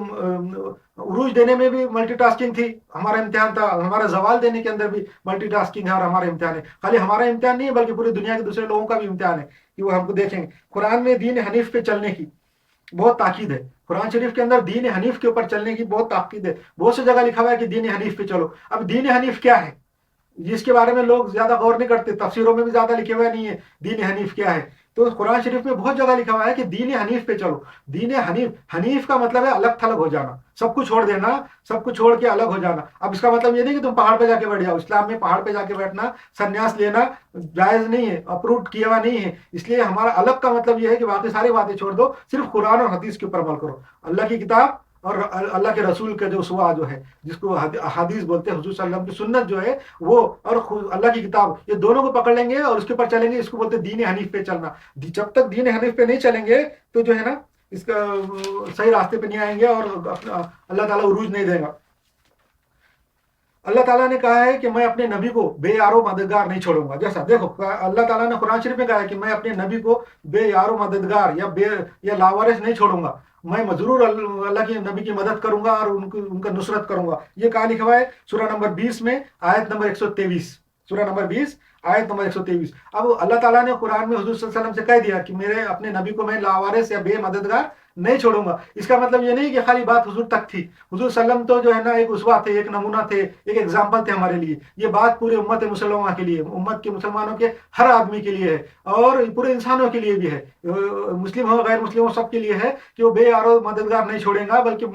S1: उरूज देने में भी मल्टीटास्किंग थी, हमारा इम्तिहान था। हमारा जवाल देने के अंदर भी मल्टीटास्किंग है और हमारा इम्तिहान है। खाली हमारा इम्तिहान नहीं है बल्कि पूरी दुनिया के दूसरे लोगों का भी इम्तिहान है कि वो हमको देखेंगे। कुरान में दीन हनीफ पे चलने की बहुत ताकीद है। कुरान शरीफ के अंदर दीन हनीफ के ऊपर चलने की बहुत ताकीद है। बहुत सी जगह लिखा हुआ है कि दीन हनीफ पे चलो। अब दीन हनीफ क्या है, जिसके बारे में लोग ज्यादा गौर नहीं करते, तफसीरों में भी ज्यादा लिखे हुए नहीं है दीन हनीफ क्या है। तो कुरान शरीफ में बहुत जगह लिखा हुआ है कि दीन हनीफ पे चलो। दीन हनीफ, हनीफ का मतलब है अलग थलग हो जाना, सब कुछ छोड़ देना, सब कुछ छोड़ के अलग हो जाना। अब इसका मतलब ये नहीं कि तुम पहाड़ पे जाके बैठ जाओ। इस्लाम में पहाड़ पे जाके बैठना, संन्यास लेना जायज नहीं है, अप्रूव किया हुआ नहीं है। इसलिए हमारा अलग का मतलब ये है कि बाकी सारी बातें छोड़ दो, सिर्फ कुरान और हदीस के ऊपर अमल करो। अल्लाह की किताब और अल्लाह के रसूल का जो उसवा जो है, जिसको हदीस बोलते हैं, हुजूर सल्लल्लाहु अलैहि वसल्लम की सुन्नत जो है वो, और अल्लाह की किताब, ये दोनों को पकड़ लेंगे और उसके ऊपर चलेंगे। इसको बोलते हैं दीन हनीफ पे चलना। जब तक दीन हनीफ पे नहीं चलेंगे तो जो है ना, इसका सही रास्ते पे नहीं आएंगे और अल्लाह ताला उरूज नहीं देगा। अल्लाह ताला ने कहा है कि मैं अपने नबी को बेयारो मददगार नहीं छोड़ूंगा। जैसा देखो अल्लाह ताला ने कुरान शरीफ में कहा है कि मैं अपने नबी को बेयारो मददगार या लावारिस नहीं छोड़ूंगा। मैं जरूर अल्लाह की नबी की मदद करूंगा और उनका नुसरत करूंगा। ये कहा लिखा हुआ है? सूरह नंबर 20 में आयत नंबर 123। सूरह नंबर 20 आयत नंबर 123। अब अल्लाह ताला ने कुरान में हुजूर सल्लल्लाहु अलैहि वसल्लम से कह दिया कि मेरे अपने नबी को मैं लावारिस या बेमददगार नहीं छोड़ूंगा। इसका मतलब ये नहीं कि खाली बात हुजूर तक थी। हुजूर सल्लम तो जो है ना एक उसवा थे, एक नमूना थे, एक एग्जाम्पल थे हमारे लिए। ये बात पूरे उम्मत मुसलमान के लिए, उम्मत के मुसलमानों के हर आदमी के लिए है और पूरे इंसानों के लिए भी है, मुस्लिम हो गैर मुस्लिम हो, सबके लिए है कि वो बेयारो मददगार नहीं छोड़ेगा बल्कि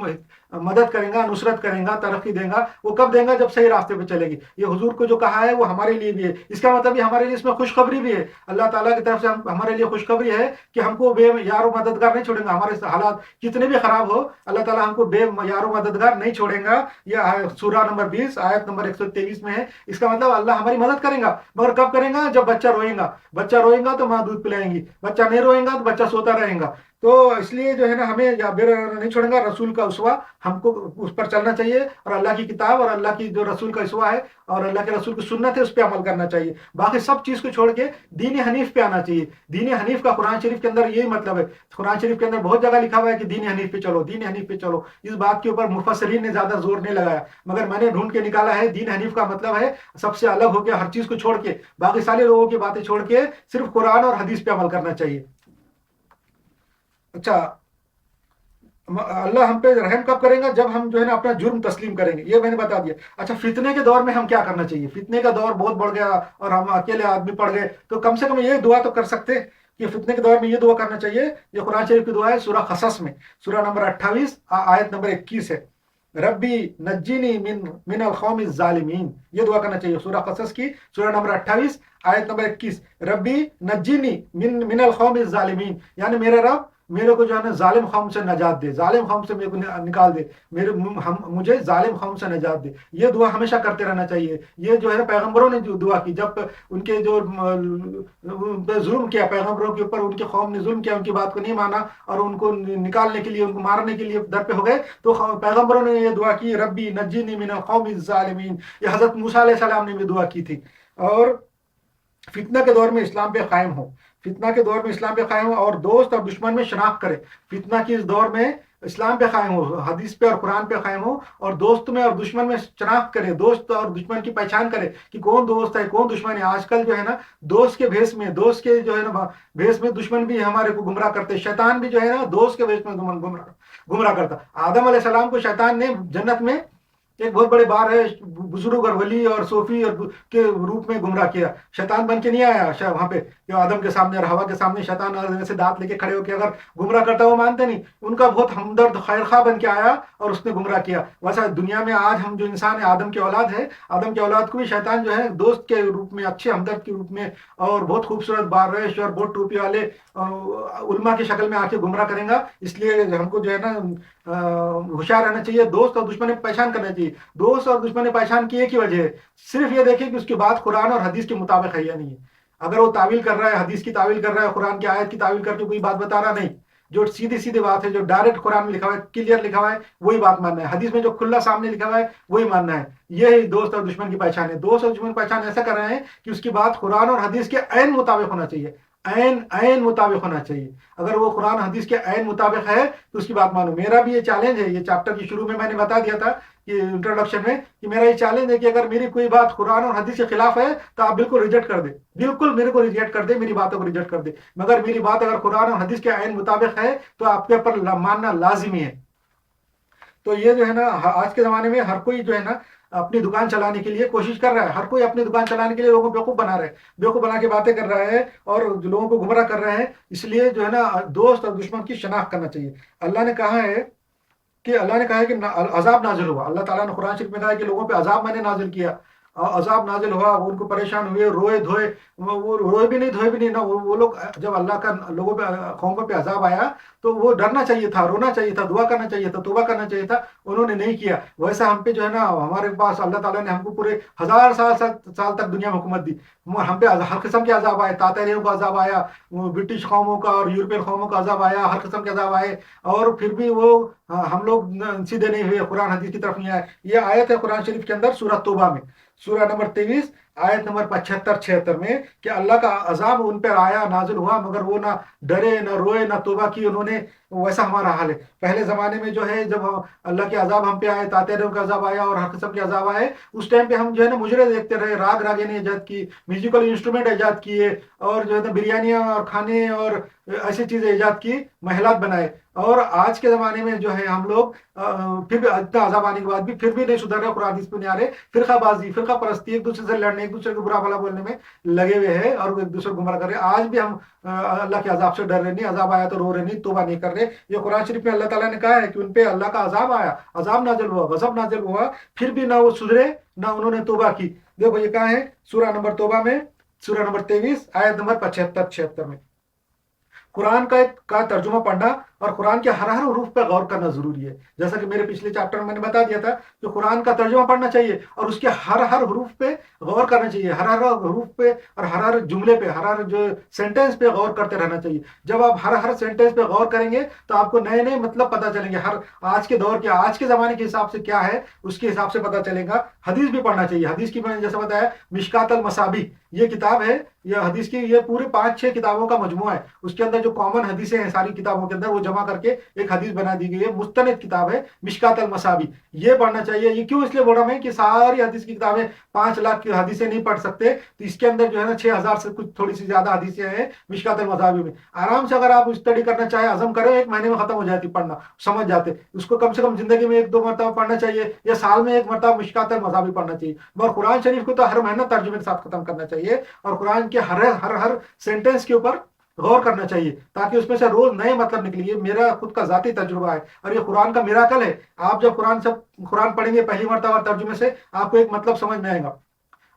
S1: मदद करेगा, नुसरत करेगा, तरक्की देगा। वो कब देगा? जब सही रास्ते पे चलेगी। ये हुजूर को जो कहा है वो हमारे लिए भी है। इसका मतलब ये हमारे लिए इसमें खुशखबरी भी है। अल्लाह ताला की तरफ से हमारे लिए खुशखबरी है कि हमको बेयारो मददगार नहीं छोड़ेगा। हमारे हालात कितने भी खराब हो, अल्लाह ताला हमको बेयारो मददगार नहीं छोड़ेगा। यह सूरह नंबर 20 आयत नंबर 123 में है। इसका मतलब अल्लाह हमारी मदद करेगा, मगर कब करेगा? जब बच्चा रोएगा। बच्चा रोएगा तो माँ दूध पिलाएंगी, बच्चा नहीं रोएगा तो बच्चा सोता रहेगा। तो इसलिए जो है ना, हमें नहीं छोड़ेगा। रसूल का उसवा हमको उस पर चलना चाहिए और अल्लाह की किताब और अल्लाह की जो रसूल का उसवा है और अल्लाह के रसूल की सुन्नत है उस पर अमल करना चाहिए। बाकी सब चीज को छोड़ के दीन हनीफ पे आना चाहिए। दीन हनीफ का कुरान शरीफ के अंदर यही मतलब है। कुरान शरीफ के अंदर बहुत जगह लिखा हुआ है कि दीन हनीफ पे चलो, दीन हनीफ पे चलो। इस बात के ऊपर मुफस्सिरीन ने ज्यादा जोर नहीं लगाया, मगर मैंने ढूंढ के निकाला है दीन हनीफ का मतलब है सबसे अलग होकर, हर चीज को छोड़ के, बाकी सारे लोगों की बातें छोड़ के सिर्फ कुरान और हदीस पे अमल करना चाहिए। अच्छा, अल्लाह हम पे रहम कब करेगा, जब हम जो है ना अपना जुर्म तस्लीम करेंगे, ये मैंने बता दिया। अच्छा, फितने के दौर में हम क्या करना चाहिए? फितने का दौर बहुत बढ़ गया और हम अकेले आदमी पड़ गए, तो कम से कम ये दुआ तो कर सकते हैं कि फितने के दौर में ये दुआ करना चाहिए। ये कुरान शरीफ की दुआ है, सूरह खसस में, सूरह नंबर 28 आयत नंबर 21 है, रब्बी नज्जिनी मिन अल कौमि ज़ालिमीन। ये दुआ करना चाहिए सूरह कसस की, सूरह नंबर 28 आयत नंबर 21, रब्बी नज्जिनी मिन अल कौमि ज़ालिमीन, यानी मेरे रब मेरे को जो है ना जालिम कौम से नजात दे, जालिम कौम से मेरे को निकाल दे, मुझे जालिम कौम से नजात दे। ये दुआ हमेशा करते रहना चाहिए। ये जो है ना पैगंबरों ने जो दुआ की, जब उनके जो उन पे जुल्म किया, पैगंबरों के ऊपर उनके कौम ने जुल्म किया, उनकी बात को नहीं माना और उनको निकालने के लिए, उनको मारने के लिए दर पे हो गए, तो पैगंबरों ने ये दुआ की, रब्बी नज्जिनी मिनल कौमिज़ ज़ालिमीन। ये हजरत मूसा अलैहि सलाम ने भी दुआ की थी। और फितना के दौर में इस्लाम पे कायम हो, फितना के दौर में इस्लाम पे कायम हो और दोस्त और दुश्मन में शनाख्त करे। फितना की इस दौर में इस्लाम पे कायम हो, हदीस पे और कुरान पे कायम हो और दोस्त में और दुश्मन में शनाख्त करे, दोस्त और दुश्मन की पहचान करे कि कौन दोस्त है कौन दुश्मन है। आजकल जो है ना दोस्त के भेष में, दोस्त के जो है ना भेष में दुश्मन भी हमारे को गुमराह करते, शैतान भी जो है ना दोस्त के भेष में गुमराह करता। आदम अलैहि सलाम को शैतान ने जन्नत में एक बहुत बड़े बार है बुजुर्ग और वली और सूफी और के रूप में गुमराह किया। शैतान बन के नहीं आया वहां पे, आदम के सामने और हवा के सामने शैतान ऐसे दांत लेके खड़े होकर अगर गुमराह करता, वो मानते नहीं, उनका बहुत हमदर्द खैरखा बन के आया और उसने गुमराह किया। वैसा दुनिया में आज हम जो इंसान है, आदम की औलाद है, आदम की औलाद को भी शैतान जो है दोस्त के रूप में, अच्छे हमदर्द के रूप में और बहुत खूबसूरत बारिश और बहुत टोपी वाले उल्मा की शक्ल में आके गुमराह करेगा। इसलिए हमको जो है ना होशियार रहना चाहिए, दोस्त और दुश्मन की पहचान करना चाहिए। दोस्त और दुश्मन की पहचान की एक ही वजह है, सिर्फ ये देखें कि उसकी बात कुरान और हदीस के मुताबिक है या नहीं है। अगर वो तावील कर रहा है, हदीस की तावील कर रहा है, कुरान की आयत की तावील करके कोई बात बता रहा नहीं, जो सीधी सीधी बात है, जो डायरेक्ट कुरान में लिखा हुआ है, क्लियर लिखा हुआ है, वही बात मानना है। हदीस में जो खुला सामने लिखा हुआ है वही मानना है। यही दोस्त और दुश्मन की पहचान है। दोस्त और दुश्मन की पहचान ऐसा कर रहे हैं कि उसकी बात कुरान और हदीस के ऐन मुताबिक होना चाहिए, ऐन ऐन मुताबिक होना चाहिए। अगर वो कुरान हदीस के ऐन मुताबिक है तो उसकी बात मानो। मेरा भी ये चैलेंज है, ये चैप्टर के शुरू में मैंने बता दिया था कि इंट्रोडक्शन में, कि मेरा ये चैलेंज है कि अगर मेरी कोई बात कुरान और हदीस के खिलाफ है तो आप बिल्कुल रिजेक्ट कर दे, बिल्कुल मेरे को रिजेक्ट कर दे, मेरी बातों को रिजेक्ट कर दे। मगर मेरी बात अगर कुरान और हदीस के ऐन मुताबिक है तो आपके ऊपर मानना लाजिमी है। तो ये जो है ना आज के ज़माने में हर कोई जो है ना अपनी दुकान चलाने के लिए कोशिश कर रहा है, हर कोई अपनी दुकान चलाने के लिए लोगों को बेवकूफ़ बना रहा है, बेवकूफ़ बना के बातें कर रहा है और लोगों को गुमराह कर रहा है। इसलिए जो है ना दोस्त और दुश्मन की शनाख्त करना चाहिए। अल्लाह ने कहा है कि अजाब नाजिल हुआ, अल्लाह ताला ने कुरान शरीफ में कहा है कि लोगों पे अजाब मैंने नाजिल किया, अजाब नाजिल हुआ, वो उनको परेशान हुए, रोए धोए, वो रोए भी नहीं धोए भी नहीं ना, वो लोग जब अल्लाह का लोगों पे कौमों पे अजाब आया तो वो डरना चाहिए था, रोना चाहिए था, दुआ करना चाहिए था, तौबा करना चाहिए था, उन्होंने नहीं किया। वैसा हम पे जो है ना, हमारे पास अल्लाह ताला ने हमको पूरे 1000 साल तक दुनिया में हुकूमत दी, हम पे हर किस्म के अजाब आए, तातारियों का अजाब आया, ब्रिटिश कौमों का और यूरोपियन कौमों का अजाब आया, हर किस्म के अजाब आए, और फिर भी वो हम लोग सीधे नहीं हुए, कुरान हदीस की तरफ नहीं आए। ये आयत है कुरान शरीफ के अंदर सूरह तौबा में, सूरह नंबर 23 आयत नंबर 75-76 में, कि अल्लाह का अजाब उन पर आया, नाजिल हुआ, मगर वो ना डरे ना रोए ना तौबा की उन्होंने। वैसा हमारा हाल है। पहले ज़माने में जो है जब अल्लाह के अजाब हम पे आए, तातेरों का अजाब आया और हर किस्म के अजाब आए, उस टाइम पे हम जो है ना मुजरे देखते रहे, राग रागिनी ईजाद की, म्यूजिकल इंस्ट्रूमेंट ईजाद किए और जो है ना बिरयानियाँ और खाने और ऐसी चीज़ें ईजाद की, महलात बनाए। और आज के ज़माने में जो है हम लोग फिर भी इतना अजाब आने के बाद भी फिर भी नहीं सुधर रहे, कुरान हदीस पे नहीं आ रहे, फिरकाबाजी, फिरका परस्ती, एक दूसरे से लड़ने, एक दूसरे को बुरा भला बोलने में लगे हुए हैं और एक दूसरे को गुमराह कर रहे हैं। आज भी हम अल्लाह के अजाब से डर रहे नहीं, अजाब आया तो रो रहे नहीं, तौबा नहीं कर रहे। ये कुरान शरीफ में अल्लाह ताला ने कहा है कि उन पे अल्लाह का अजाब आया, अजाब नाजिल हुआ, गजब नाजिल हुआ, फिर भी ना वो सुधरे ना उन्होंने तौबा की। देखो ये कहा है सूरह नंबर तौबा में, सूरह नंबर 23 आयत नंबर 75-76 में। कुरान का तर्जुमा पढ़ना और कुरान के हर हर हरूफ पर गौर करना जरूरी है। जैसा कि मेरे पिछले चैप्टर में मैंने बता दिया था कि कुरान का तर्जुमा पढ़ना चाहिए और उसके हर हर हरूफ पे गौर करना चाहिए, हर हर हरूफ पे और हर हर जुमले पे, हर हर जो सेंटेंस पे गौर करते रहना चाहिए। जब आप हर हर सेंटेंस पे गौर करेंगे तो आपको नए नए मतलब पता चलेंगे, हर आज के दौर के, आज के ज़माने के हिसाब से क्या है उसके हिसाब से पता चलेगा। हदीस भी पढ़ना चाहिए। हदीस की मैंने जैसे बताया मिशकात अल मसाबी ये किताब है, ये हदीस की ये पूरे 5-6 किताबों का मजमुआ है। उसके अंदर जो कॉमन हदीसें हैं सारी किताबों के अंदर वो जमा करके एक हदीस बना दी गई है, मुस्तनद किताब है मिशकात अल मसाबी। ये पढ़ना चाहिए। ये क्यों इसलिए बोल रहा हूं कि सारी हदीस की किताबें 5 लाख की हदीसें नहीं पढ़ सकते, तो इसके अंदर जो है ना 6,000 से कुछ थोड़ी सी ज्यादा हदीसें हैं मिशकात अल मसाबी में। आराम से अगर आप स्टडी करना चाहे, हजम करें, 1 महीने में खत्म हो जाती पढ़ना, समझ जाते। उसको कम से कम जिंदगी में 1-2 मरतबा पढ़ना चाहिए, या साल में 1 मरतबा मिशकात अल मसाबी पढ़ना चाहिए। और कुरान शरीफ को तो हर महीना तर्जुमे के साथ खत्म करना चाहिए, और कुरान के हर हर हर सेंटेंस के ऊपर गौर करना चाहिए, ताकि उसमें से रोज नए मतलब निकले। ये मेरा खुद का जाती तजुर्बा है, और ये कुरान का मिराकल है। आप जब कुरान पढ़ेंगे पहली मरतबा तर्जुमे से, आपको एक मतलब समझ में आएगा।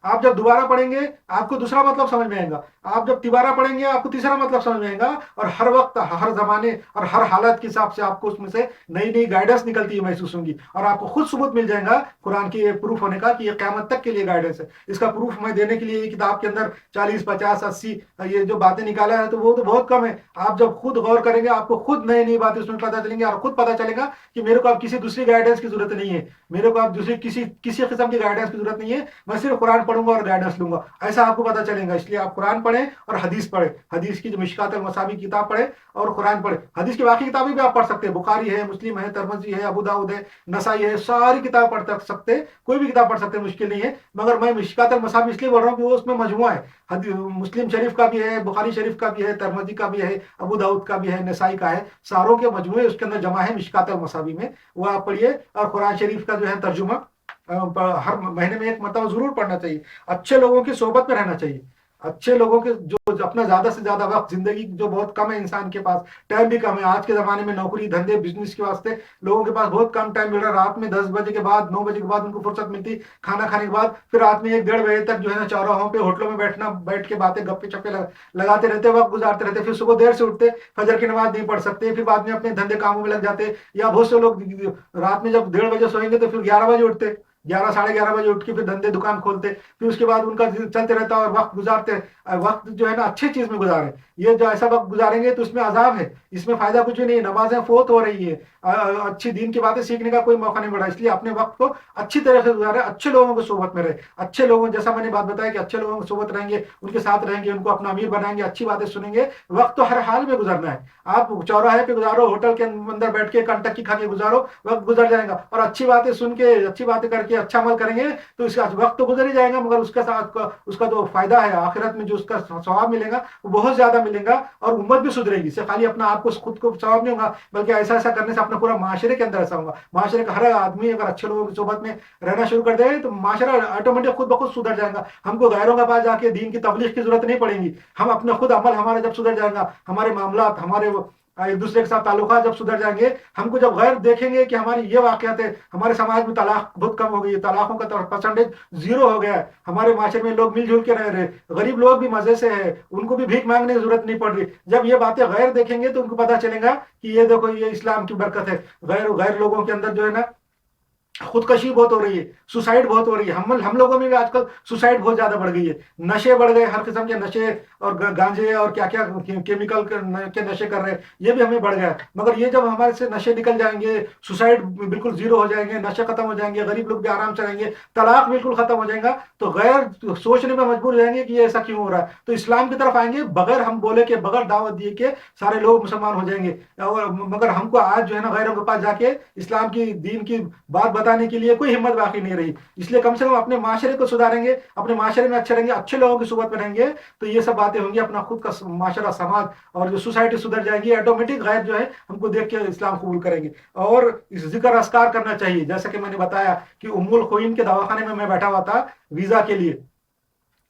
S1: आप जब दोबारा पढ़ेंगे आपको दूसरा मतलब समझ में आएगा। आप जब तिबारा पढ़ेंगे आपको तीसरा मतलब समझ में आएगा। और हर वक्त, हर जमाने और हर हालत के हिसाब से आपको उसमें से नई नई गाइडेंस निकलती है, महसूस होंगी। और आपको खुद सबूत मिल जाएगा कुरान की प्रूफ होने का कि ये क़यामत तक के लिए गाइडेंस है। इसका प्रूफ मैं देने के लिए किताब के अंदर 40, 50, 80 ये जो बातें निकाला है, तो वो तो बहुत कम है। आप जब खुद गौर करेंगे आपको खुद नई नई बातें उसमें पता चलेंगी, और खुद पता चलेगा कि मेरे को अब किसी दूसरी गाइडेंस की जरूरत नहीं है, मेरे को अब दूसरी किसी किस्म की गाइडेंस की जरूरत नहीं है, मैं सिर्फ कुरान पढ़ूंगा और गाइडेंस लूंगा। ऐसा आपको पता चलेगा। इसलिए आप कुरान पढ़ें और हदीस पढ़ें, हदीस की जो मिशकात अल मसाबी किताब पढ़ें और कुरान पढ़ें। हदीस की बाकी किताबें भी आप पढ़ सकते हैं, बुखारी है, मुस्लिम है, तिरमिज़ी है, अबू दाऊद है, नसाई है, सारी किताब पढ़ सकते हैं, कोई भी किताब पढ़ सकते हैं, मुश्किल नहीं है। मगर मैं मिशकात अल मसाबी इसलिए बोल रहा हूँ कि वो उसमें मजमुआ है, मुस्लिम शरीफ का भी है, बुखारी शरीफ का भी है, तिरमिज़ी का भी है, अबू दाऊद का भी है, नसाई का है, सारों के मजमुए उसके अंदर जमा है मिशकात अल मसाबी में। वो आप पढ़िए। और कुरान शरीफ का जो है तर्जुमा हर महीने में 1 मरतबा जरूर पढ़ना चाहिए। अच्छे लोगों की सोहबत में रहना चाहिए, अच्छे लोगों के जो अपना ज्यादा से ज्यादा वक्त, जिंदगी जो बहुत कम है इंसान के पास, टाइम भी कम है आज के जमाने में, नौकरी धंधे बिजनेस के वास्ते लोगों के पास बहुत कम टाइम मिल रहा है। रात में 10 बजे के बाद, 9 बजे के बाद उनको फुर्सत मिलती, खाना खाने के बाद फिर रात में 1-1:30 बजे तक जो है ना चौराहों पे, होटलों में बैठ के बातें गप्पे चप्पे लगाते रहते, वक्त गुजारते रहते। फिर सुबह देर से उठते, फजर की नमाज नहीं पढ़ सकते, फिर बाद में अपने धंधे कामों में लग जाते। या बहुत से लोग रात में जब 1:30 बजे सोएंगे तो फिर 11 बजे उठते, 11 साढ़े 11 बजे उठ के फिर धंधे दुकान खोलते, फिर उसके बाद उनका चलते रहता और वक्त गुजारते। वक्त जो है ना अच्छी चीज में गुजारे। ये जो ऐसा वक्त गुजारेंगे तो इसमें अजाब है, इसमें फायदा कुछ भी नहीं। नमाजें फोत हो रही है, अच्छी दीन की बातें सीखने का कोई मौका नहीं मिला। इसलिए अपने वक्त को अच्छी तरह से गुजारे, अच्छे लोगों को सोबत में रहे। अच्छे लोगों, जैसा मैंने बात बताया कि अच्छे लोगों को सोबत रहेंगे, उनके साथ रहेंगे, उनको अपना अमीर बनाएंगे, अच्छी बातें सुनेंगे। वक्त तो हर हाल में गुजरना है। आप चौराहे पे गुजारो, होटल के अंदर बैठ के कंटकी खा के गुजारो, वक्त गुजर जाएगा। और अच्छी बातें सुन के, अच्छी बातें करके अच्छा अमल करेंगे तो इसका वक्त तो गुजर ही जाएगा, मगर उसका साथ उसका जो फायदा है आखिरत में, जो उसका सवाब मिलेगा वो बहुत ज्यादा मिलेगा। और उम्मत भी सुधरेगी। इससे खाली अपना आपको खुद को सवाब नहीं होगा, बल्कि ऐसा ऐसा करने से अपना पूरा माशरे के अंदर ऐसा होगा। माशरे का हर आदमी अगर अच्छे लोगों की सोबत में रहना शुरू कर दे तो माशरा ऑटोमेटिक खुद ब खुद सुधर जाएगा। हमको गैरों के पास जाके दीन की तबलीग की जरूरत नहीं पड़ेगी। हम अपना खुद अमल हमारा जब सुधर जाएगा, हमारे मामलात, हमारे एक दूसरे के साथ ताल्लुकात जब सुधर जाएंगे, हमको जब गैर देखेंगे कि हमारी ये वाकयात है, हमारे समाज में तलाक बहुत कम हो गई है, तलाकों का परसेंटेज 0 हो गया है, हमारे माशरे में लोग मिलजुल के रह रहे, गरीब लोग भी मजे से है, उनको भी भीख मांगने की जरूरत नहीं पड़ रही। जब ये बातें गैर देखेंगे तो उनको पता चलेगा कि ये देखो ये इस्लाम की बरकत है। गैर लोगों के अंदर जो है ना खुदकशी बहुत हो रही है, सुसाइड बहुत हो रही है। हम लोगों में भी आजकल सुसाइड बहुत ज्यादा बढ़ गई है। नशे बढ़ गए, हर किस्म के नशे और गांजे और क्या क्या केमिकल के नशे कर रहे हैं, ये भी हमें बढ़ गया। मगर ये जब हमारे से नशे निकल जाएंगे, सुसाइड बिल्कुल 0 हो जाएंगे, नशे खत्म हो जाएंगे, गरीब लोग भी आराम से रहेंगे, तलाक बिल्कुल खत्म हो जाएगा, तो गैर सोचने में मजबूर हो जाएंगे कि ये ऐसा क्यों हो रहा है। तो इस्लाम की तरफ आएंगे, बगैर हम बोले के, बगैर दावत दिए के सारे लोग मुसलमान हो जाएंगे। और मगर हमको आज जो है ना गैरों के पास जाके इस्लाम की दीन की बात बताने के लिए कोई हिम्मत बाकी नहीं रही। इसलिए कम से कम अपने माशरे को सुधारेंगे, अपने माशरे में अच्छे रहेंगे, अच्छे लोगों की सुबह में रहेंगे, तो ये सब बातें होंगी। अपना खुद का माशरा, समाज और जो सोसाइटी सुधर जाएगी, ऑटोमेटिक गैर जो है हमको देख के इस्लाम कबूल करेंगे। और इस जिक्र अस्कार करना चाहिए। जैसा कि मैंने बताया कि उम्मुल खुइन के दवाखाने में मैं बैठा हुआ था वीजा के लिए,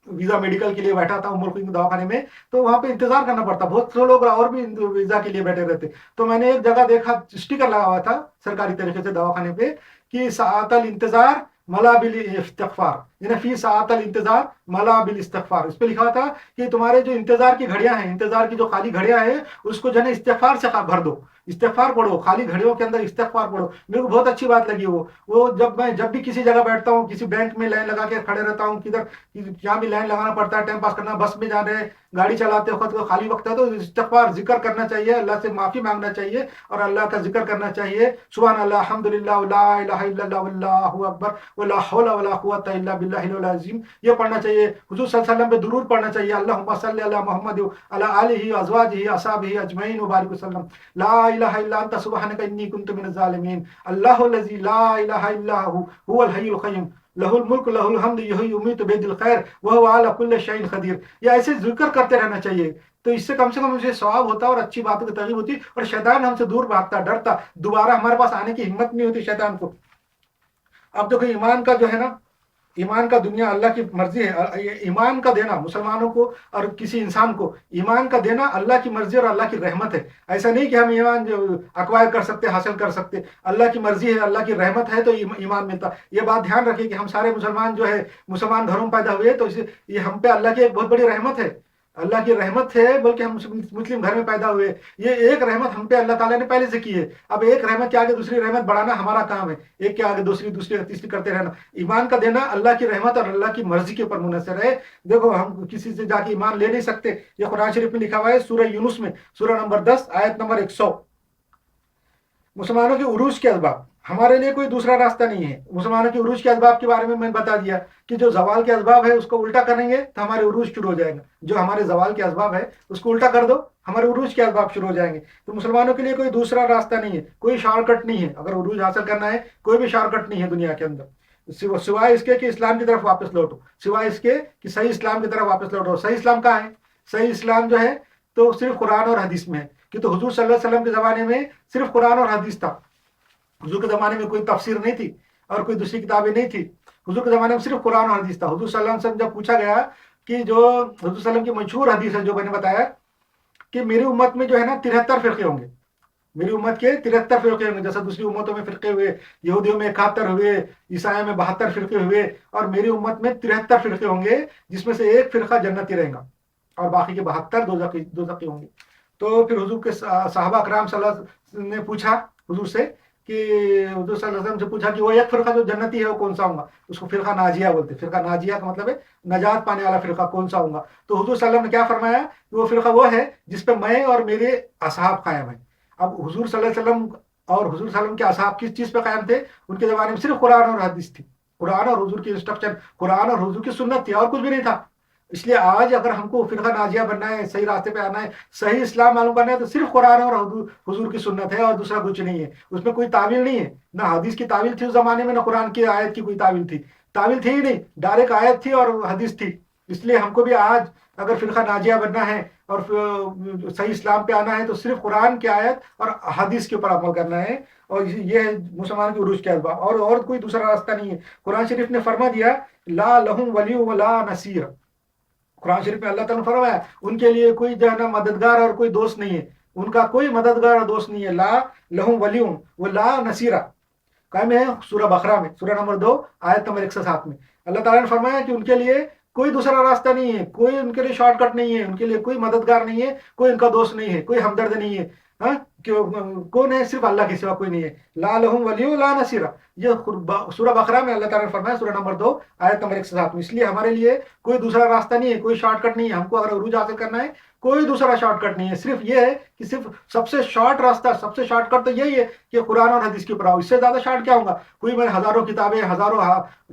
S1: वीजा मेडिकल के लिए बैठा था उम्मुल खुइन के दवाखाने में, तो वहां पे इंतजार करना पड़ता, बहुत से लोग और भी वीजा के लिए बैठे रहते। तो मैंने एक जगह देखा, स्टिकर लगा हुआ था सरकारी तरीके से दवाखाने पे कि सातल इंतजार मला बिल इस्तगफार, यानी फी सातल इंतजार मला बिल इस्तगफार। इस पे लिखा था कि तुम्हारे जो इंतजार की घड़ियां हैं, इंतजार की जो खाली घड़ियां हैं, उसको जो है इस्तिगफार से भर दो, इस्तिगफार पढ़ो, खाली घड़ियों के अंदर इस्तिगफार पढ़ो। मेरे को बहुत अच्छी बात लगी वो जब भी किसी जगह बैठता हूँ, किसी बैंक में लाइन लगा के खड़े रहता हूँ, किधर जहाँ भी लाइन लगाना पड़ता है, टाइम पास करना, बस में जा रहे गाड़ी चलाते वक्त को खाली वक्त है तो इस्तिग़फ़ार जिक्र करना चाहिए, अल्लाह से माफ़ी मांगना चाहिए और अल्लाह का जिक्र करना चाहिए। सुभान अल्लाह, अल्हम्दुलिल्लाह, ला इलाहा इल्लल्लाह, वल्लाहु अकबर, वला हौला वला कुव्वता इल्ला बिल्लाहिल अज़ीम, ये पढ़ना चाहिए। हुजूर सल्लल्लाहु अलैहि वसल्लम पे दुरूद पढ़ना चाहिए, अल्लाहुम्मा सल्लि अला मुहम्मद व अला आलिहि व अज़वाजिहि व अस्हाबिहि अजमईन व बारिक वसल्लम। ला इलाहा इल्ला अंता सुब्हानका इन्नी कुन्तु मिनज़ ज़ालिमीन। अल्लाहुल लज़ी ला इलाहा इल्ला हुवल हय्युल क़य्यूम लहुल मुल्क लहुल हम्द युहयी युमीतु बियदिल खैर व हुवा अला कुल्लि शैइन क़दीर। ये ऐसे जिक्र करते रहना चाहिए, तो इससे कम से कम मुझे सवाब होता और अच्छी बातों की तरगीब होती और शैतान हमसे दूर भागता, डरता, दोबारा हमारे पास आने की हिम्मत नहीं होती शैतान को। अब देखो ईमान का जो है ना, ईमान का दुनिया अल्लाह की मर्जी है। ईमान का देना मुसलमानों को और किसी इंसान को ईमान का देना अल्लाह की मर्जी और अल्लाह की रहमत है। ऐसा नहीं कि हम ईमान जो अक्वायर कर सकते, हासिल कर सकते, अल्लाह की मर्जी है, अल्लाह की रहमत है तो ईमान मिलता। ये बात ध्यान रखिए कि हम सारे मुसलमान जो है मुसलमान घरों में पैदा हुए तो ये हम पे अल्लाह की एक बहुत बड़ी रहमत है, अल्लाह की रहमत है, बल्कि हम मुस्लिम घर में पैदा हुए। ये एक रहमत हम पे अल्लाह ताला ने पहले से की है। अब एक रहमत के आगे दूसरी रहमत बढ़ाना हमारा काम है, एक के आगे दूसरी दूसरी तीसरी करते रहना। ईमान का देना अल्लाह की रहमत और अल्लाह की मर्जी के ऊपर मुनहसर है। देखो हम किसी से जाके ईमान ले नहीं सकते, ये कुरान शरीफ में लिखा हुआ है सूरह यूनुस में, सूरह नंबर 10 आयत नंबर 100। मुसलमानों के उरूज के असबाब, हमारे लिए कोई दूसरा रास्ता नहीं है। मुसलमानों के उरूज के असबाब के बारे में मैंने बता दिया कि जो जवाल के असबाब है उसको उल्टा करेंगे तो हमारे उरूज शुरू हो जाएगा। जो हमारे जवाल के असबाब है उसको उल्टा कर दो, हमारे उरूज के असबाब शुरू हो जाएंगे। तो मुसलमानों के लिए कोई दूसरा रास्ता नहीं है, कोई शॉर्टकट नहीं है। अगर उरूज हासिल करना है कोई भी शॉर्टकट नहीं है दुनिया के अंदर, सिवाय इसके कि इस्लाम की तरफ वापस लौटो, सिवाय इसके कि सही इस्लाम की तरफ वापस लौटो। सही इस्लाम कहाँ है? सही इस्लाम जो है तो सिर्फ कुरान और हदीस में है, कि तो हुजूर सल्लल्लाहु अलैहि वसल्लम के ज़माने में सिर्फ कुरान और हदीस था। हुजूर के ज़माने में कोई तफसीर नहीं थी और कोई दूसरी किताबें नहीं थी। हुजूर के ज़माने में सिर्फ कुरान और हदीस था। हुजूर सल्लल्लाहु अलैहि वसल्लम जब पूछा गया कि जो हुजूर सल्लल्लाहु अलैहि वसल्लम की मशहूर हदीस है जो मैंने बताया कि मेरी उम्मत में जो है ना 73 फ़िरके होंगे, मेरी उम्मत के 73 फ़िरके होंगे। जैसा दूसरी उम्मतों में फ़िरके हुए, यहूदियों में 71 हुए, ईसाइयों में 72 फ़िरके हुए, और मेरी उम्मत में 73 फ़िरके होंगे, जिसमें से एक फ़िरका जन्नती रहेगा और बाकी के 72 दोज़खी होंगे। तो फिर हुजूर के सहाबा कराम सल्लल्लाहु अलैहि वसल्लम ने पूछा हुजूर से कि हुजूर सल्लल्लाहु अलैहि वसल्लम से पूछा कि वो एक फ़िरका जो जन्नती है वो कौन सा होगा? उसको फ़िरका नाजिया बोलते हैं। फ़िरका नाजिया का मतलब है नजात पाने वाला फ़िरका कौन सा होगा? तो हुजूर सल्लल्लाहु अलैहि वसल्लम ने क्या फरमाया कि वो फ़िरका वो है जिस पे मैं और मेरे असहाब कायम है। अब हुजूर सल्लल्लाहु अलैहि वसल्लम और हुजूर सल्लल्लाहु अलैहि वसल्लम के असहाब किस चीज़ पे कायम थे? उनके ज़माने में सिर्फ कुरान और हदीस थी, कुरान और हुजूर की इंस्ट्रक्शन, कुरान और हुजूर की सुन्नत थी और कुछ भी नहीं था। इसलिए आज अगर हमको फ़िरका नाजिया बनना है, सही रास्ते पे आना है, सही इस्लाम मालूम करना है, तो सिर्फ कुरान और हुजूर की सुन्नत है और दूसरा कुछ नहीं है। उसमें कोई तावील नहीं है, ना हदीस की तावील थी उस जमाने में, ना कुरान की आयत की कोई तावील थी। तावील थी ही नहीं, डायरेक्ट आयत थी और हदीस थी। इसलिए हमको भी आज अगर फ़िरका नाजिया बनना है और सही इस्लाम पे आना है तो सिर्फ कुरान की आयत और हदीस के ऊपर अमल करना है। और ये है मुसलमान की उरूज के असबाब, और कोई दूसरा रास्ता नहीं है। कुरान शरीफ ने फरमा दिया ला लहुम वली वला नसीर। कुरान शरीफ में अल्लाह ताला ने फरमाया उनके लिए कोई जो है ना मददगार और कोई दोस्त नहीं है, उनका कोई मददगार और दोस्त नहीं है। ला लहुम वलियुम व ला नसीरा कायम है सूरह बकरा में, सूरह नंबर 2 आयत नंबर 107 में अल्लाह ताला ने फरमाया कि उनके लिए कोई दूसरा रास्ता नहीं है, कोई उनके लिए शॉर्टकट नहीं है, उनके लिए कोई मददगार नहीं है, कोई उनका दोस्त नहीं है, कोई हमदर्द नहीं है। हाँ, कौन है? सिर्फ अल्लाह के सिवा कोई नहीं है। ला लहुम वलियु ला नसीरा, ये सूरह बकरा में अल्लाह ताला ने फरमाया, सूरह नंबर 2 आयत नंबर 107 में। इसलिए हमारे लिए कोई दूसरा रास्ता नहीं है, कोई शॉर्टकट नहीं है। हमको अगर उरूज हासिल करना है कोई दूसरा शॉर्टकट नहीं है। सिर्फ ये है कि सिर्फ सबसे शॉर्ट रास्ता, सबसे शॉर्टकट तो यही है कि कुरान और हदीस के ऊपर आओ। इससे ज्यादा शॉर्ट क्या होगा? कोई मैं हजारों किताबें, हजारों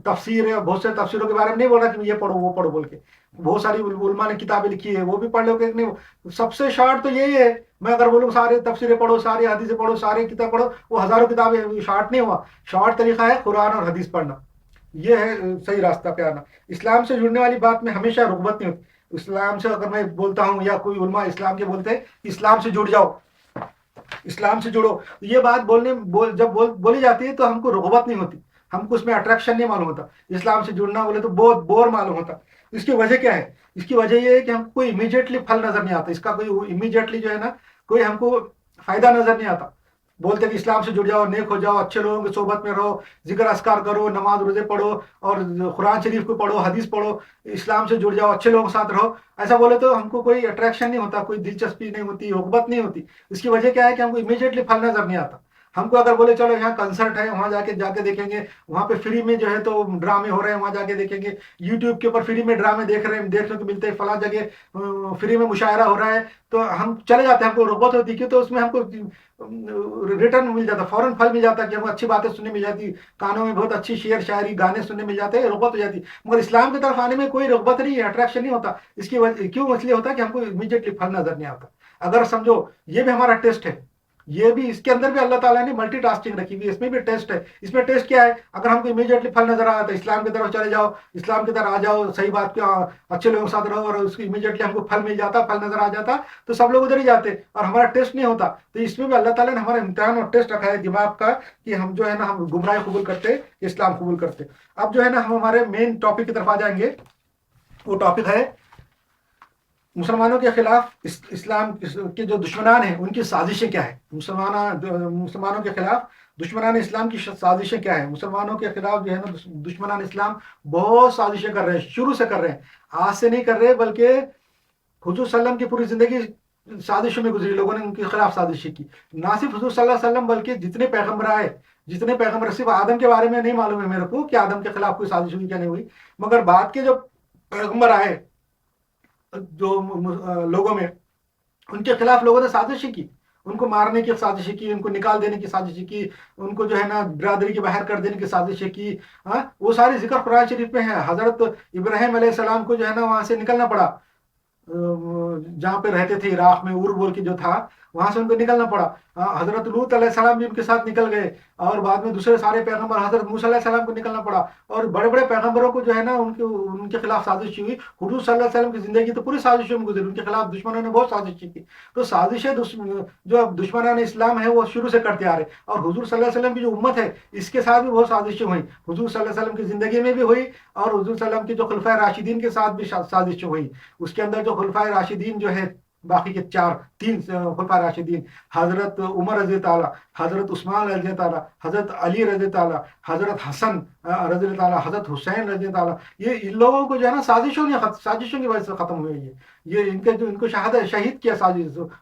S1: तफसीर है, बहुत से तफसीरों के बारे में नहीं बोल रहा कि ये पढ़ो वो पढ़ो बोल के। बहुत सारी उलमा ने किताबें लिखी है, वो भी पढ़ लो कि नहीं। सबसे शॉर्ट तो यही है। मैं अगर बोलूँ सारे तफसीरें पढ़ो, सारी हदीसें पढ़ो, सारे किताब पढ़ो, वो हजारों किताबें, शॉर्ट नहीं हुआ। शॉर्ट तरीका है कुरान और हदीस पढ़ना, ये है सही रास्ता पे आना। इस्लाम से जुड़ने वाली बात में हमेशा रुगबत नहीं होती। इस्लाम से अगर मैं बोलता हूँ या कोई उलमा इस्लाम के बोलते हैं इस्लाम से जुड़ जाओ, इस्लाम से जुड़ो, ये बात जब बोली जाती है तो हमको रुगबत नहीं होती, हमको उसमें अट्रैक्शन नहीं मालूम होता। इस्लाम से जुड़ना बोले तो बहुत बोर मालूम होता। इसकी वजह क्या है? इसकी वजह ये है कि हमको कोई इमीडिएटली फल नजर नहीं आता, इसका कोई इमीडिएटली जो है ना कोई हमको फायदा नजर नहीं आता। बोलते कि इस्लाम से जुड़ जाओ, नेक हो जाओ, अच्छे लोगों की सोबत में रहो, जिक्र अस्कार करो, नमाज रोजे पढ़ो और कुरान शरीफ को पढ़ो, हदीस पढ़ो, इस्लाम से जुड़ जाओ, अच्छे लोगों के साथ रहो। ऐसा बोले तो हमको कोई अट्रैक्शन नहीं होता, कोई दिलचस्पी नहीं होती, रुग़बत नहीं होती। इसकी वजह क्या है कि हमको इमीडिएटली फल नजर नहीं आता। हमको अगर बोले चलो यहाँ कंसर्ट है वहाँ जाके देखेंगे, वहाँ पे फ्री में जो है तो ड्रामे हो रहे हैं वहाँ जाके देखेंगे, यूट्यूब के ऊपर फ्री में ड्रामे देख रहे हैं, देखने को मिलते हैं, फला जगह फ्री में मुशायरा हो रहा है, तो हम चले जाते हैं, हमको रोबोट होती है तो उसमें हमको रिटर्न मिल जाता, फौरन फल मिल जाता कि हमको अच्छी बातें सुनने मिल जाती, कानों में बहुत अच्छी शेर शायरी गाने सुनने मिल जाते हैं, रग़बत हो जाती। मगर इस्लाम की तरफ आने में कोई रग़बत नहीं है, अट्रैक्शन नहीं होता। इसकी वजह क्यों इसलिए होता है कि हमको इमीडिएटली फल नजर नहीं आता। अगर समझो ये भी हमारा टेस्ट है, ये भी इसके अंदर भी अल्लाह ताला ने मल्टीटास्किंग रखी हुई है, इसमें भी टेस्ट है। इसमें टेस्ट क्या है, अगर हमको इमीडिएटली फल नजर आया तो इस्लाम की तरफ चले जाओ, इस्लाम की तरफ आ जाओ, सही बात के अच्छे लोगों के साथ रहो और उसको इमीडिएटली हमको फल मिल जाता, फल नजर आ जाता, तो सब लोग उधर ही जाते और हमारा टेस्ट नहीं होता। तो इसमें भी अल्लाह ताला ने हमारा इम्तिहान और टेस्ट रखा है दिमाग का कि हम जो है ना हम गुमराह कबूल करते, इस्लाम कबूल करते। अब जो है ना हम हमारे मेन टॉपिक की तरफ आ जाएंगे। वो टॉपिक है मुसलमानों के खिलाफ इस्लाम के जो दुश्मनान हैं उनकी साजिशें क्या है। मुसलमानों के खिलाफ दुश्मनान इस्लाम की साजिशें क्या है। मुसलमानों के खिलाफ जो है ना दुश्मनान इस्लाम बहुत साजिशें कर रहे हैं, शुरू से कर रहे हैं, आज से नहीं कर रहे, बल्कि हुजूर सल्लम की पूरी जिंदगी साजिशों में गुजरी, लोगों ने उनके खिलाफ साजिशें की। ना सिर्फ हुजूर सल्लल्लाहु अलैहि वसल्लम बल्कि जितने पैगम्बर आए, जितने पैगम्बर, सिर्फ आदम के बारे में नहीं मालूम है मेरे को कि आदम के खिलाफ कोई साजिश हुई क्या नहीं हुई, मगर बाद के जो पैगम्बर आए जो लोगों में, उनके खिलाफ लोगों ने साजिशें की, उनको मारने की साजिशें की, उनको निकाल देने की साजिशें की, उनको जो है ना बिरादरी के बाहर कर देने की साजिशें की। हाँ, वो सारी जिक्र कुरान शरीफ में है। हजरत इब्राहिम अलैहिस्सलाम को जो है ना वहां से निकलना पड़ा, जहाँ पे रहते थे इराक में, उर बोल के जो था, वहां से उनको निकलना पड़ा। हजरत लूत अलैहिस्सलाम भी उनके साथ निकल गए और बाद में दूसरे सारे पैगंबर, हजरत मूसा अलैहिस्सलाम को निकलना पड़ा और बड़े बड़े पैगंबरों को जो है ना उनके खिलाफ साजिश हुई। हुजूर सल्लल्लाहु अलैहि वसल्लम की जिंदगी तो पूरी साजिशों में गुजरी, उनके खिलाफ दुश्मनों ने बहुत साजिशें की। तो साजिशें जो दुश्मनान इस्लाम है वो शुरू से करते आ रहे, और हुजूर सल्लल्लाहु अलैहि वसल्लम की जो उम्मत है इसके साथ भी बहुत साजिशें हुई। हुजूर सल्लल्लाहु अलैहि वसल्लम की जिंदगी में भी हुई और हुजूर सल्लल्लाहु अलैहि वसल्लम के जो खुलफाए राशिदीन के साथ भी साजिशें हुई। उसके अंदर जो खुलफाए राशिदीन जो है, बाकी के तीन खुलफा राशिदीन, हजरत उमर रज़ी ताला, हजरत उस्मान रज़ी ताला, हजरत अली रज़ी ताला, हजरत हसन रज़ी ताला, हजरत हुसैन रज़ी ताला, ये इन लोगों को जो है ना साजिशों की वजह से खत्म हुई है। ये इनको शहीद किया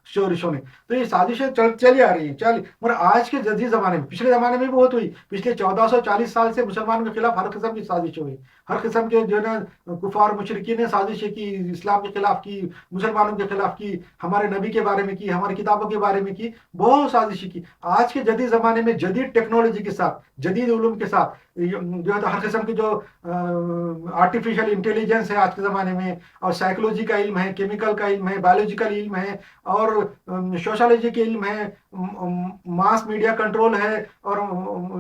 S1: शोरिशों ने। तो ये साजिशें चली आ रही है, मगर आज के जदीद जमाने में, पिछले जमाने में भी बहुत हुई। पिछले 1440 साल से मुसलमानों के खिलाफ हर किस्म की साजिशें हुई, हर किस्म के जो है ना कुफार मुशरिकीन ने साजिशें की, इस्लाम के खिलाफ की, मुसलमानों के खिलाफ की, हमारे नबी के बारे में की, हमारी किताबों के बारे में की, बहुत साजिशें की। आज के जदीद ज़माने में जदीद टेक्नोलॉजी के साथ, जदीद उलूम के साथ जो है तो हर किस्म की जो आर्टिफिशियल इंटेलिजेंस है आज के ज़माने में, और साइकोलॉजी का इल्म है, केमिकल का इल्म है, बायोलॉजिकल इल्म है, और सोशोलॉजी के इल्म है, मास मीडिया कंट्रोल है, और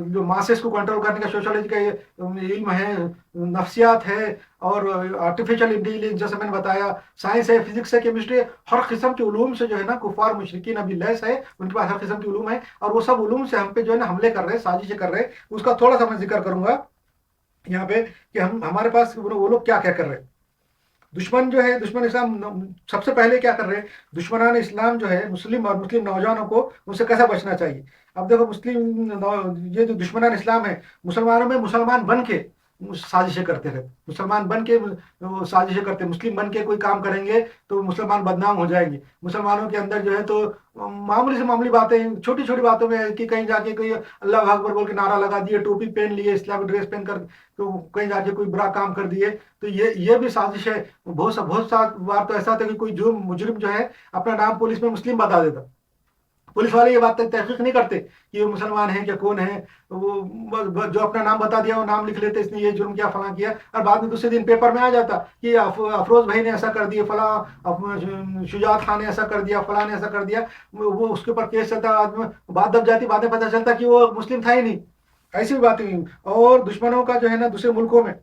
S1: जो मासेस को कंट्रोल करने का सोशोलॉजी का इल्म है, नफ्सियात है, और आर्टिफिशियल इंटेलिजेंस जैसे मैंने बताया, साइंस है, फिजिक्स है, केमिस्ट्री है, हर किस्म के उलूम से जो है ना कुफार मुशरिकीन अभी लैस है, उनके पास हर किस्म की उलूम है, और वो सब उलूम से हम पे जो है ना हमले कर रहे हैं, साजिशें कर रहे हैं। उसका थोड़ा सा मैं जिक्र करूंगा यहाँ पे कि हमारे पास वो लोग क्या क्या कर रहे हैं। दुश्मन जो है, दुश्मन इस्लाम सबसे पहले क्या कर रहे हैं, दुश्मनान इस्लाम जो है मुस्लिम और मुस्लिम नौजवानों को उनसे कैसे बचना चाहिए। अब देखो ये जो दुश्मनान इस्लाम है, मुसलमानों में मुसलमान बन के साजिशें करते रहे, मुसलमान बन के साजिशें करते, मुस्लिम बन के कोई काम करेंगे तो मुसलमान बदनाम हो जाएंगे। मुसलमानों के अंदर जो है तो मामूली से मामूली बातें, छोटी छोटी बातों में कि कहीं जाके कोई अल्लाह अकबर बोल के नारा लगा दिए, टोपी पहन लिए, इस्लामिक ड्रेस पहन कर, तो कहीं जाके कोई बुरा काम कर दिए, तो ये भी साजिश है। बहुत सा बार तो ऐसा था कि कोई जो मुजरिम जो है अपना नाम पुलिस में मुस्लिम बता देता, पुलिस वाले ये बात तहकीक नहीं करते कि ये मुसलमान है क्या कौन है, वो जो अपना नाम बता दिया वो नाम लिख लेते, इसने ये जुर्म किया, फला किया, और बाद में दूसरे दिन पेपर में आ जाता कि अफरोज भाई ने ऐसा कर दिया, फला शुजात खान ने ऐसा कर दिया, फला ने ऐसा कर दिया, वो उसके ऊपर केस चलता, आदमी बात दब जाती, बाद में पता चलता कि वो मुस्लिम था ही नहीं। ऐसी भी बातें हुई। और दुश्मनों का जो है ना दूसरे मुल्कों में,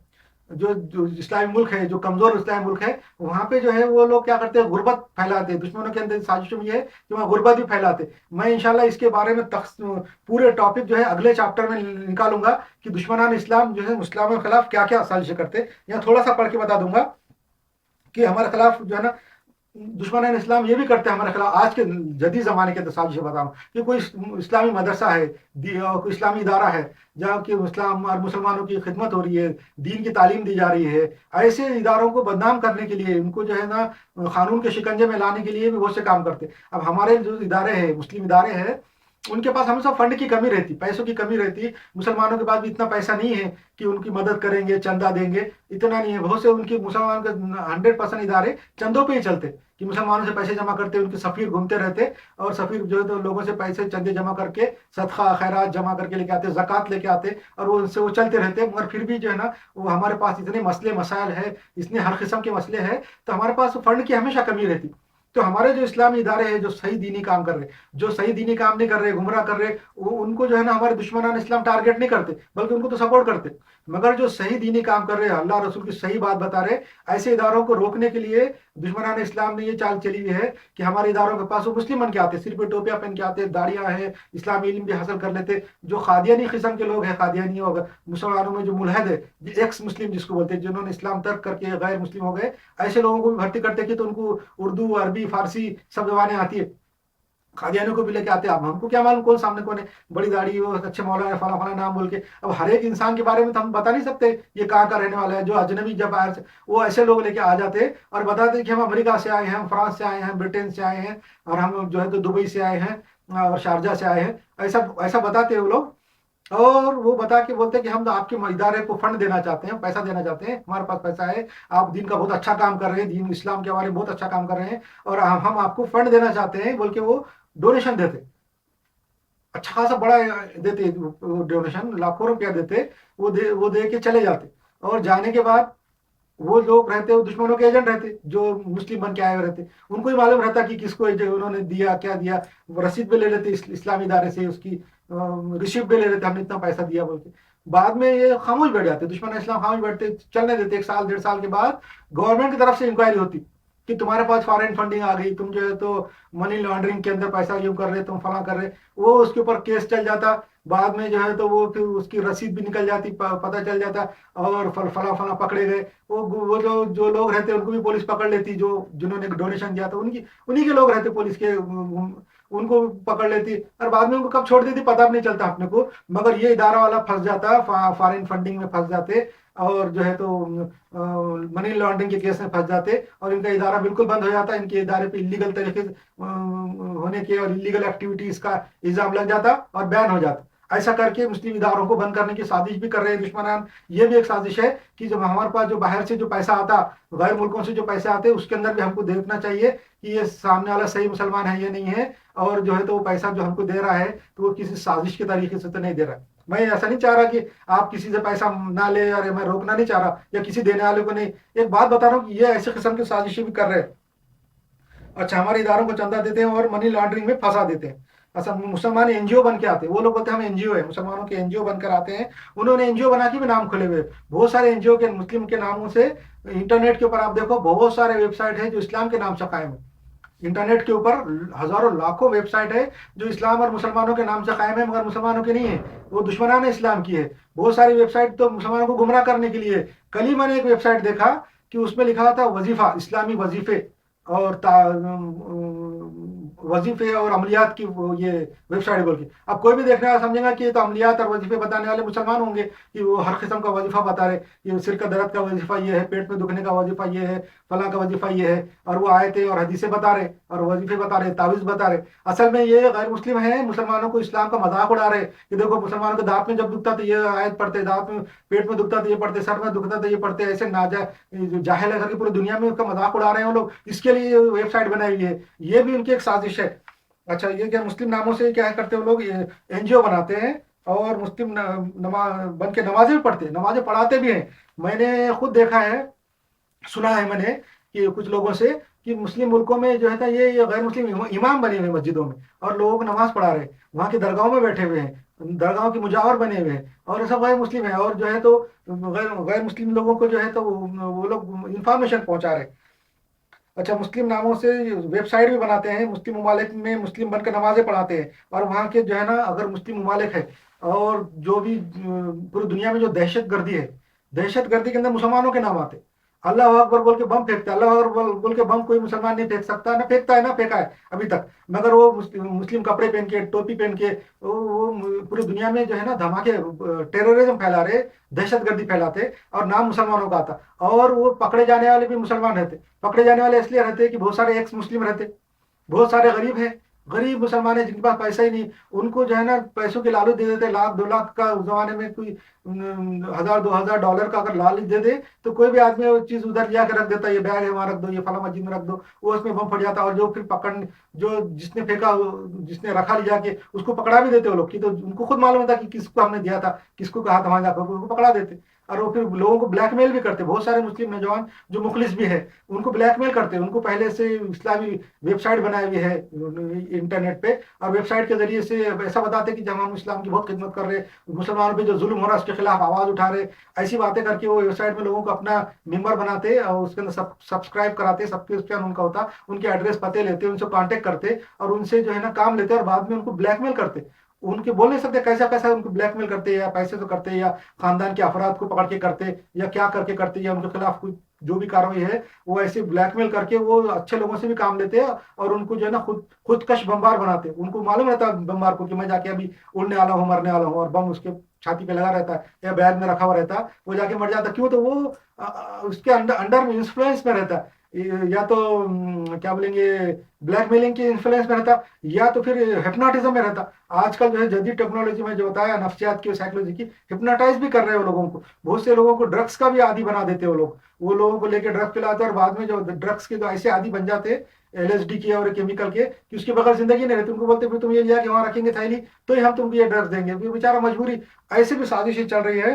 S1: जो इस्लामी मुल्क है, जो कमजोर इस्लामी मुल्क है, वहां पे जो है वो लोग क्या करते हैं, गुर्बत फैलाते हैं। दुश्मनों के अंदर साजिशों में ये है कि वहाँ गुर्बत भी फैलाते। मैं इंशाल्लाह इसके बारे में पूरे टॉपिक जो है अगले चैप्टर में निकालूंगा कि दुश्मनान इस्लाम जो है मुस्लिमों के खिलाफ क्या क्या साजिशें करते हैं। यहाँ थोड़ा सा पढ़ के बता दूंगा कि हमारे खिलाफ जो है ना दुश्मन इस्लाम ये भी करते हैं हमारे खिलाफ। आज के जदीद ज़माने के साजिशें बताऊँ कि कोई इस्लामी मदरसा है, कोई इस्लामी इदारा है जहाँ कि इस्लाम और मुसलमानों की खिदमत हो रही है, दीन की तालीम दी जा रही है, ऐसे इदारों को बदनाम करने के लिए, उनको जो है ना कानून के शिकंजे में लाने के लिए भी बहुत से काम करते हैं। अब हमारे जो इदारे हैं, मुस्लिम इदारे हैं, ان کے پاس ہمیشہ فنڈ کی کمی رہتی، پیسوں کی کمی رہتی. مسلمانوں کے پاس بھی اتنا پیسہ نہیں ہے کہ ان کی مدد کریں گے، چندہ دیں گے، اتنا نہیں ہے. بہت سے ان کے مسلمانوں کے 100% ادارے چندوں پہ ہی چلتے کہ مسلمانوں سے پیسے جمع کرتے، ان کے سفیر گھومتے رہتے اور سفیر جو ہے تو لوگوں سے پیسے چندے جمع کر کے صدقہ خیرات جمع کر کے لے کے آتے، زکوٰۃ لے کے آتے اور وہ ان سے وہ چلتے رہتے. مگر پھر بھی جو ہے نا وہ ہمارے پاس اتنے مسئلے مسائل ہے، اتنے ہر قسم کے مسئلے ہیں تو ہمارے پاس فنڈ کی ہمیشہ کمی رہتی. تو ہمارے جو اسلامی ادارے ہیں جو صحیح دینی کام کر رہے، جو صحیح دینی کام نہیں کر رہے، گمراہ کر رہے، ان کو جو ہے نا ہمارے دشمنان اسلام ٹارگیٹ نہیں کرتے بلکہ ان کو تو سپورٹ کرتے. مگر جو صحیح دینی کام کر رہے ہیں، اللہ رسول کی صحیح بات بتا رہے، ایسے اداروں کو روکنے کے لیے دشمنان اسلام نے یہ چال چلی ہوئی ہے کہ ہمارے اداروں کے پاس وہ مسلم بن کے آتے، صرف ٹوپیاں پہن کے آتے، داڑیاں ہیں، اسلامی علم بھی حاصل کر لیتے. جو قادیانی قسم کے لوگ ہیں، قادیانی ہوگا مسلمانوں میں جو ملحد ہے، ایکس مسلم جس کو بولتے ہیں، جنہوں نے اسلام ترک کر کے غیر مسلم ہو گئے، ایسے لوگوں کو بھی بھرتی کرتے کہ تو ان کو اردو، عربی، فارسی سب زبانیں آتی ہے. قادیانیوں کو بھی لے کے آتے. اب ہم کو کیا معلوم کون سامنے کون ہے، بڑی داڑھی ہو، اچھے مولانا فلاں فلاں نام بول کے. اب ہر ایک انسان کے بارے میں تو ہم بتا نہیں سکتے یہ کہاں کا رہنے والا ہے. جو اجنبی جب باہر سے وہ ایسے لوگ لے کے آ جاتے اور بتاتے کہ ہم امریکہ سے آئے ہیں، ہم فرانس سے آئے ہیں، برٹن سے آئے ہیں اور ہم جو ہے تو دبئی سے آئے ہیں اور شارجہ سے آئے ہیں. ایسا ایسا بتاتے ہیں وہ لوگ اور وہ بتا کے بولتے ہیں کہ ہم آپ کے ادارے کو فنڈ دینا چاہتے ہیں، پیسہ دینا چاہتے ہیں، ہمارے پاس پیسہ ہے، آپ دین کا بہت اچھا کام کر رہے ہیں، دین اسلام کے بارے میں بہت اچھا کام کر رہے ہیں اور ہم آپ کو فنڈ دینا چاہتے ہیں بول کے وہ ڈونیشن دیتے. اچھا خاصا بڑا دیتے ڈونیشن، لاکھوں روپیہ دیتے. وہ دے کے چلے جاتے اور جانے کے بعد وہ لوگ رہتے وہ دشمنوں کے ایجنٹ رہتے جو مسلم بن کے آئے ہوئے رہتے. ان کو ہی معلوم رہتا کہ کس کو انہوں نے دیا، کیا دیا. وہ رسید بھی لے لیتے اسلامی ادارے سے، اس کی ریسیپٹ بھی لے لیتے ہم نے اتنا پیسہ دیا بول کے. بعد میں یہ خاموش بیٹھ جاتے، دشمن اسلام خاموش بیٹھتے، چلنے دیتے. 1 سال 1.5 سال کے بعد گورنمنٹ کی طرف سے انکوائری ہوتی کہ تمہارے پاس فارن فنڈنگ آ گئی، تم جو ہے تو منی لانڈرنگ کے اندر پیسہ یوں کر رہے، تم فلاں کر رہے. وہ اس کے اوپر کیس چل جاتا. بعد میں جو ہے تو وہ پھر اس کی رسید بھی نکل جاتی، پتہ چل جاتا اور فلاں فلاں پکڑے گئے. وہ جو لوگ رہتے ان کو بھی پولیس پکڑ لیتی، جنہوں نے ڈونیشن دیا تھا انہی کے لوگ رہتے پولیس کے، ان کو پکڑ لیتی اور بعد میں ان کو کب چھوڑ دیتی پتہ بھی نہیں چلتا اپنے کو. مگر یہ ادارہ والا پھنس جاتا، فارن فنڈنگ میں پھنس جاتے اور جو ہے تو منی لانڈرنگ کے کیس میں پھنس جاتے اور ان کا ادارہ بالکل بند ہو جاتا. ان کے ادارے پہ انلیگل طریقے ہونے کے اور انلیگل ایکٹیویٹیز کا الزام لگ جاتا اور بین ہو جاتا. ایسا کر کے مسلم اداروں کو بند کرنے کی سازش بھی کر رہے ہیں دشمنان. یہ بھی ایک سازش ہے کہ جب ہمارے پاس جو باہر سے جو پیسہ آتا، غیر ملکوں سے جو پیسے آتے، اس کے اندر بھی ہم کو دیکھنا چاہیے کہ یہ سامنے والا صحیح مسلمان ہے یا نہیں ہے اور جو ہے تو وہ پیسہ جو ہم کو دے رہا ہے تو وہ کسی سازش کے طریقے سے تو نہیں دے رہا. میں ایسا نہیں چاہ رہا کہ آپ کسی سے پیسہ نہ لے، اور میں روکنا نہیں چاہ رہا یا کسی دینے والے کو نہیں. ایک بات بتا رہا ہوں کہ یہ ایسے قسم کی سازشیں بھی کر رہے ہیں. اچھا، ہمارے اداروں کو چندہ دیتے ہیں اور منی لانڈرنگ میں پھنسا دیتے ہیں. اچھا، مسلمان این جی او بن کے آتے ہیں، وہ لوگ بولتے ہیں ہم این جی او ہے، مسلمانوں کے این جی او بن کر آتے ہیں. انہوں نے این جی او بنا کے بھی نام کھلے ہوئے. بہت سارے این جی او کے مسلم کے ناموں سے انٹرنیٹ کے اوپر آپ دیکھو بہت سارے ویب سائٹ ہے جو اسلام کے نام سے قائم ہے. انٹرنیٹ کے اوپر ہزاروں لاکھوں ویب سائٹ ہے جو اسلام اور مسلمانوں کے نام سے قائم ہے مگر مسلمانوں کے نہیں ہے، وہ دشمنان اسلام کی ہے. بہت ساری ویب سائٹ تو مسلمانوں کو گمراہ کرنے کے لیے. کل ہی میں نے ایک ویب سائٹ دیکھا کہ اس میں لکھا تھا وظیفہ، اسلامی وظیفے اور وظیفے اور عملیات کی یہ ویب سائٹ بول کے. اب کوئی بھی دیکھنے والا سمجھے گا کہ یہ تو عملیات اور وظیفے بتانے والے مسلمان ہوں گے کہ وہ ہر قسم کا وظیفہ بتا رہے. یہ سر کا درد کا وظیفہ یہ ہے، پیٹ میں دکھنے کا وظیفہ یہ ہے، فلاں کا وظیفہ یہ ہے، اور وہ آیتیں اور حدیثیں بتا رہے اور وظیفے بتا رہے، تعویذ بتا رہے. اصل میں یہ غیر مسلم ہیں، مسلمانوں کو اسلام کا مذاق اڑا رہے کہ دیکھو مسلمانوں کے دانت میں جب دکھتا تو یہ آیت پڑھتے، دانت میں پیٹ میں دکھتا تو یہ پڑھتے، سر میں دکھتا تو یہ پڑھتے. ایسے جاہل ہے کر کے پوری دنیا میں ان کا مذاق اڑا رہے ہیں وہ لوگ. اس کے لیے ویب سائٹ بنائی ہوئی ہے، یہ بھی ان کی ایک سازش ہے. اچھا، یہ کیا مسلم ناموں سے کیا کرتے ہیں وہ لوگ، این جی او بناتے ہیں اور مسلم بن کے نمازیں بھی پڑھتے ہیں، نمازیں پڑھاتے بھی ہیں. میں نے خود دیکھا ہے، سنا ہے میں نے کہ کچھ لوگوں سے کہ مسلم ملکوں میں جو ہے یہ غیر مسلم امام بنے ہوئے مسجدوں میں اور لوگوں کو نماز پڑھا رہے، وہاں کی درگاہوں میں بیٹھے ہوئے ہیں، درگاہوں کے مجاور بنے ہوئے ہیں اور سب غیر مسلم ہیں اور جو ہے تو غیر مسلم لوگوں کو جو ہے تو وہ لوگ انفارمیشن پہنچا رہے. اچھا، مسلم ناموں سے ویب سائٹ بھی بناتے ہیں، مسلم ممالک میں مسلم بن کر نمازیں پڑھاتے ہیں اور وہاں کے جو ہے نا اگر مسلم ممالک ہے اور جو بھی پوری دنیا میں جو دہشت گردی ہے، دہشت گردی کے اندر مسلمانوں کے نام آتے. اللہ اکبر بول کے بم پھینکتے، اللہ اکبر بول کے بم کوئی مسلمان نہیں پھینک سکتا، نہ پھینکتا ہے نہ پھینکا ہے ابھی تک. مگر وہ مسلم کپڑے پہن کے، ٹوپی پہن کے وہ پوری دنیا میں جو ہے نا دھماکے، ٹیررزم پھیلا رہے، دہشت گردی پھیلاتے اور نام مسلمانوں کا آتا. اور وہ پکڑے جانے والے بھی مسلمان رہتے. پکڑے جانے والے اس لیے رہتے کہ بہت سارے ایکس مسلم رہتے، بہت سارے غریب ہیں गरीब मुसलमान है जिनके पास पैसा ही नहीं, उनको जो है ना पैसों की लालच दे देते, लाख 2 लाख का उस जमाने में कोई 1000 2000 डॉलर का अगर लालच दे दे तो कोई भी आदमी वो चीज उधर लिया के रख देता, ये बैग है वहां रख दो, ये फला मस्जिद में रख दो, वो उसमें बम फट जाता, और जो फिर पकड़, जो जिसने फेंका, जिसने रखा लिया के उसको पकड़ा भी देते वो लोग, कि तो उनको खुद मालूम था कि किसको हमने दिया था, किसको कहा था, वहां जाकर उनको पकड़ा देते। और वो फिर लोगों को ब्लैकमेल भी करते, बहुत सारे मुस्लिम नौजवान जो मुखलिस भी है उनको ब्लैकमेल करते, उनको पहले से इस्लामी वेबसाइट बनाई हुई है इंटरनेट पे, और वेबसाइट के जरिए से ऐसा बताते कि जब हम इस्लाम की बहुत खिदमत कर रहे, मुसलमानों पे जो जुल्म हो रहा है उसके खिलाफ आवाज उठा रहे, ऐसी बातें करके वो वेबसाइट में लोगों को अपना मेंबर बनाते और उसके अंदर सब्सक्राइब कराते, सब्सक्रिप्शन उनका होता, उनके एड्रेस पते लेते, उनसे कांटेक्ट करते और उनसे जो है ना काम लेते और बाद में उनको ब्लैकमेल करते। उनके बोल नहीं सकते कैसा कैसा उनको ब्लैकमेल करते, या पैसे तो करते, या खानदान के अफराद को पकड़ के करते, या क्या करके करते, या उनके खिलाफ कुछ जो भी कार्रवाई है वो ऐसे ब्लैकमेल करके वो अच्छे लोगों से भी काम लेते हैं, और उनको जो है ना खुदकश बमबार बनाते हैं। उनको मालूम रहता है बमबार को कि मैं जाके अभी उड़ने वाला हूँ, मरने वाला हूँ, और बम उसके छाती पे लगा रहता है या बैग में रखा हुआ रहता है, वो जाके मर जाता। क्यों? तो वो उसके अंडर अंडर में इंफ्लुएंस में रहता है, या तो क्या बोलेंगे ब्लैकमेलिंग के इन्फ्लुएंस में रहता, या तो फिर हिप्नोटिज्म में रहता। आजकल जो है जदीद टेक्नोलॉजी में जो बताया नफ्सियात की साइकोलॉजी की, हिप्नोटाइज भी कर रहे हैं वो लोगों को, बहुत से लोगों को ड्रग्स का भी आदी बना देते हैं वो लोग, वो लोगों को लेकर ड्रग्स पिलाते हैं और बाद में जो ड्रग्स के जो ऐसे आदी बन जाते हैं एलएसडी के और केमिकल के कि उसके बगैर जिंदगी नहीं रहती। उनको बोलते फिर तुम ये लिया कि वहां रखेंगे थैली तो ही हम तुमको ये ड्रग्स देंगे, फिर बेचारा मजबूरी। ऐसे भी साजिशें चल रही है।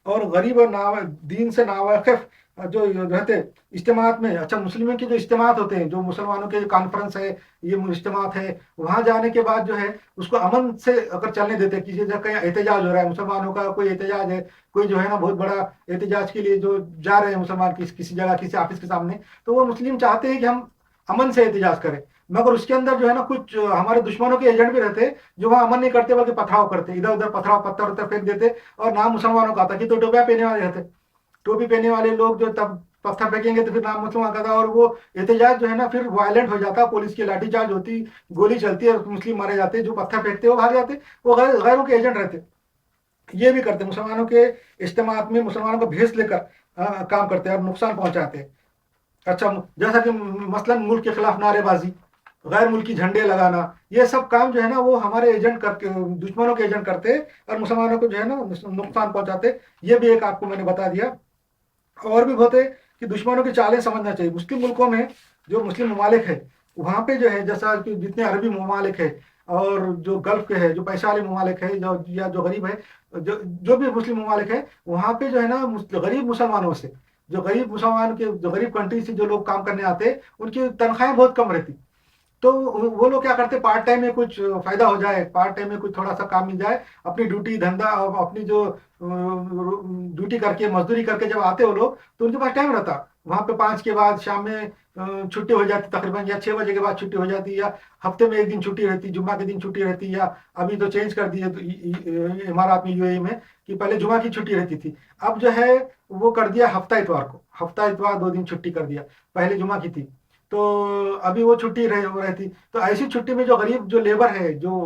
S1: और गरीब और दीन से नावाकिफ जो रहते इज्तिमात में, अच्छा मुस्लिमों के जो इज्तिमात होते हैं, जो मुसलमानों के जो कॉन्फ्रेंस है, ये इज्तिमात है, वहां जाने के बाद जो है उसको अमन से अगर चलने देते हैं, किसी जगह कहीं एहतजाज हो रहा है मुसलमानों का, कोई एहतजाज है, कोई जो है ना बहुत बड़ा एहतजाज के लिए जो जा रहे हैं मुसलमान किसी जगह किसी ऑफिस के सामने, तो वो मुस्लिम चाहते हैं कि हम अमन से एहतजाज करें, मगर उसके अंदर जो है ना कुछ हमारे दुश्मनों के एजेंट भी रहते जो वहां अमन नहीं करते बल्कि पथराव करते, इधर उधर पथराव पत्थर उत्तर फेंक देते, और नाम मुसलमानों का आता कि तो टोपिया पहने वाले रहते, टोपी पहने वाले लोग जो तब पत्थर फेंकेंगे तो फिर नाम मुसलमान का था, और वो एहतजाज जो है ना फिर वायलेंट हो जाता, पुलिस की लाठीचार्ज होती, गोली चलती है, मुस्लिम मारे जाते, जो पत्थर फेंकते वो भाग जाते, वो गैरों के एजेंट रहते। ये भी करते मुसलमानों के इज्तिमा में, मुसलमानों को भेस लेकर काम करते हैं और नुकसान पहुंचाते हैं। अच्छा जैसा कि मसलन मुल्क के खिलाफ नारेबाजी, गैर मुल्की झंडे लगाना, ये सब काम जो है ना वो हमारे एजेंट करके, दुश्मनों के एजेंट करते और मुसलमानों को जो है ना नुकसान पहुंचाते। ये भी एक आपको मैंने बता दिया। और भी बहुत है कि दुश्मनों की चालें समझना चाहिए। मुस्लिम मुल्कों में जो मुस्लिम ममालिक है वहाँ पे जो है जैसा कि जितने अरबी ममालिक है और जो गल्फ के है, जो पैसा वाले ममालिक है, जो या जो गरीब है, जो भी मुस्लिम ममालिक है, वहाँ पे जो है ना गरीब मुसलमानों से, जो गरीब मुसलमान के, जो गरीब कंट्री से जो लोग काम करने आते हैं उनकी तनख्वाहें बहुत कम रहती। तो वो लोग क्या करते, पार्ट टाइम में कुछ फायदा हो जाए, पार्ट टाइम में कुछ थोड़ा सा काम मिल जाए, अपनी ड्यूटी धंधा अपनी जो ड्यूटी करके मजदूरी करके जब आते हो लोग तो उनके पास टाइम रहता। वहां पे 5 के बाद शाम में छुट्टी हो जाती तकरीबन, या 6 बजे के बाद छुट्टी हो जाती, या हफ्ते में एक दिन छुट्टी रहती, जुम्मा के दिन छुट्टी रहती, या अभी तो चेंज कर दिए तो इमारात में यूएई में कि पहले जुम्मा की छुट्टी रहती थी, अब जो है वो कर दिया हफ्ता इतवार को, हफ्ता इतवार 2 दिन छुट्टी कर दिया, पहले जुम्मा की थी तो अभी वो छुट्टी रहती। तो ऐसी छुट्टी में जो गरीब जो लेबर है, जो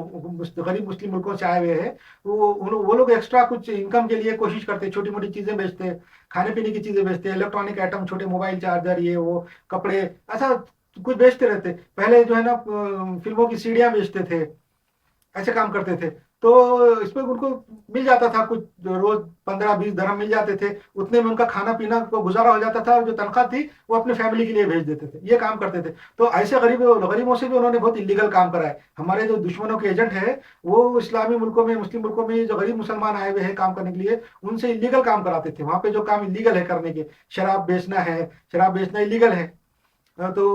S1: गरीब मुस्लिम मुल्कों से आए हुए हैं, वो लोग एक्स्ट्रा कुछ इनकम के लिए कोशिश करते हैं, छोटी मोटी चीजें बेचते हैं, खाने पीने की चीजें बेचते हैं, इलेक्ट्रॉनिक आइटम, छोटे मोबाइल चार्जर, ये वो कपड़े, ऐसा कुछ बेचते रहते। पहले जो है ना फिल्मों की सीढ़ियां बेचते थे, ऐसे काम करते थे। तो इसमें उनको मिल जाता था कुछ, रोज 15-20 दरहम मिल जाते थे, उतने में उनका खाना पीना को गुजारा हो जाता था, और जो तनख्वाह थी वो अपने फैमिली के लिए भेज देते थे, ये काम करते थे। तो ऐसे गरीबों से भी उन्होंने बहुत इलीगल काम करा है। हमारे जो दुश्मनों के एजेंट है वो इस्लामी मुल्कों में, मुस्लिम मुल्कों में जो गरीब मुसलमान आए हुए हैं काम करने के लिए, उनसे इलीगल काम कराते थे। वहां पे जो काम इलीगल है करने के, शराब बेचना है, शराब बेचना इलीगल है, तो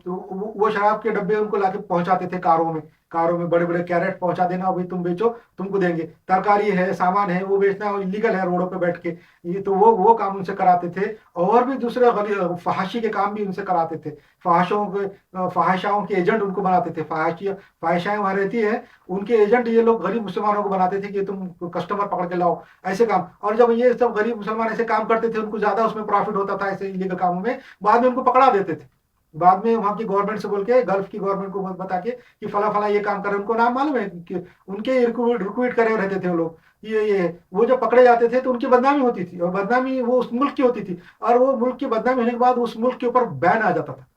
S1: वो शराब के डब्बे उनको लाके पहुंचाते थे कारों में, कारों में बड़े बड़े कैरेट पहुंचा देना, अभी तुम बेचो तुमको देंगे। तरकारी है, सामान है, वो बेचना इलीगल है रोडों पे बैठ के, ये तो वो काम उनसे कराते थे। और भी दूसरे फहाशी के काम भी उनसे कराते थे, फहाशाओं के एजेंट उनको बनाते थे। फहाशाएं वहां रहती है, उनके एजेंट ये लोग गरीब मुसलमानों को बनाते थे कि तुम कस्टमर पकड़ के लाओ, ऐसे काम। और जब ये सब गरीब मुसलमान ऐसे काम करते थे, उनको ज्यादा उसमें प्रॉफिट होता था ऐसे इलीगल कामों में, बाद में उनको पकड़ा देते थे। बाद में वहां की गवर्नमेंट से बोल के, गल्फ की गवर्नमेंट को बता के कि फला फला ये काम कर रहे, उनको नाम मालूम है कि उनके रिक्रूट करे रहते थे वो लोग, ये वो जब पकड़े जाते थे तो उनकी बदनामी होती थी, और बदनामी वो उस मुल्क की होती थी, और वो मुल्क की बदनामी होने के बाद उस मुल्क के ऊपर बैन आ जाता था।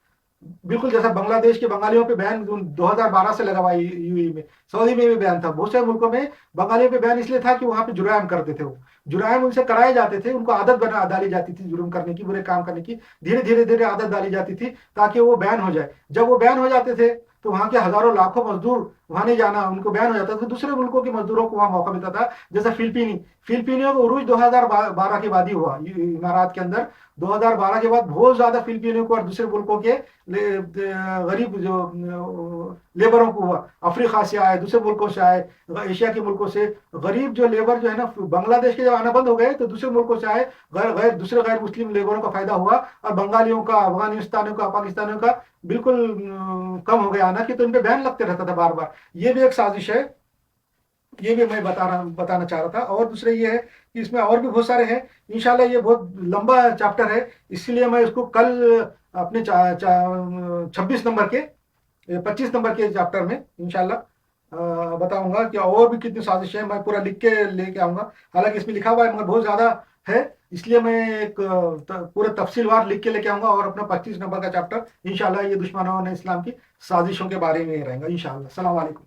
S1: बिल्कुल जैसा बांग्लादेश के बंगालियों पे बैन 2012 से लगा हुआ है यूएई में, सऊदी में भी बैन था, बहुत सारे मुल्कों में बंगालियों पे बैन इसलिए था कि वहां पे जुराइम करते थे, वो जुराइम उनसे कराए जाते थे, उनको आदत बना डाली जाती थी जुर्म करने की, बुरे काम करने की, धीरे धीरे धीरे आदत डाली जाती थी ताकि वो बैन हो जाए। जब वो बैन हो जाते थे तो वहां के हजारों लाखों मजदूर वहां नहीं जाना, उनको बैन हो जाता था, दूसरे मुल्कों के मजदूरों को वहां मौका मिलता था। जैसे फिलिपीनियों को उरूज 2012 के बाद ही हुआ इमारात के अंदर। 2012 के बाद बहुत ज्यादा फिलिपीनियों को और दूसरे मुल्कों के गरीब जो लेबरों को हुआ, अफ्रीका से आए, दूसरे मुल्कों से आए, एशिया के मुल्कों से गरीब जो लेबर जो है ना, बांग्लादेश के जब आना बंद हो गए तो दूसरे मुल्कों से आए दूसरे गैर मुस्लिम लेबरों का फायदा हुआ, और बंगालियों का, अफगानिस्तानियों का, पाकिस्तानियों का बिल्कुल कम हो गया आना कि, तो इन पे बैन लगते रहता था बार बार। ये भी एक साजिश है, ये भी मैं बताना चाह रहा था। और दूसरे ये है कि इसमें और भी बहुत सारे हैं, इंशाल्लाह ये बहुत लंबा चैप्टर है, इसलिए मैं इसको कल अपने 26 नंबर के 25 नंबर के चैप्टर में इंशाल्लाह बताऊंगा कि और भी कितनी साजिशें, मैं पूरा लिख के लेके आऊंगा। हालांकि इसमें लिखा हुआ है मगर बहुत ज्यादा है, इसलिए मैं एक पूरे तफसीलवार लिख के लेके आऊंगा, और अपना 25 नंबर का चैप्टर इंशाल्लाह ये दुश्मनों ने इस्लाम की साजिशों के बारे में रहेगा इंशाल्लाह। अस्सलाम वालेकुम।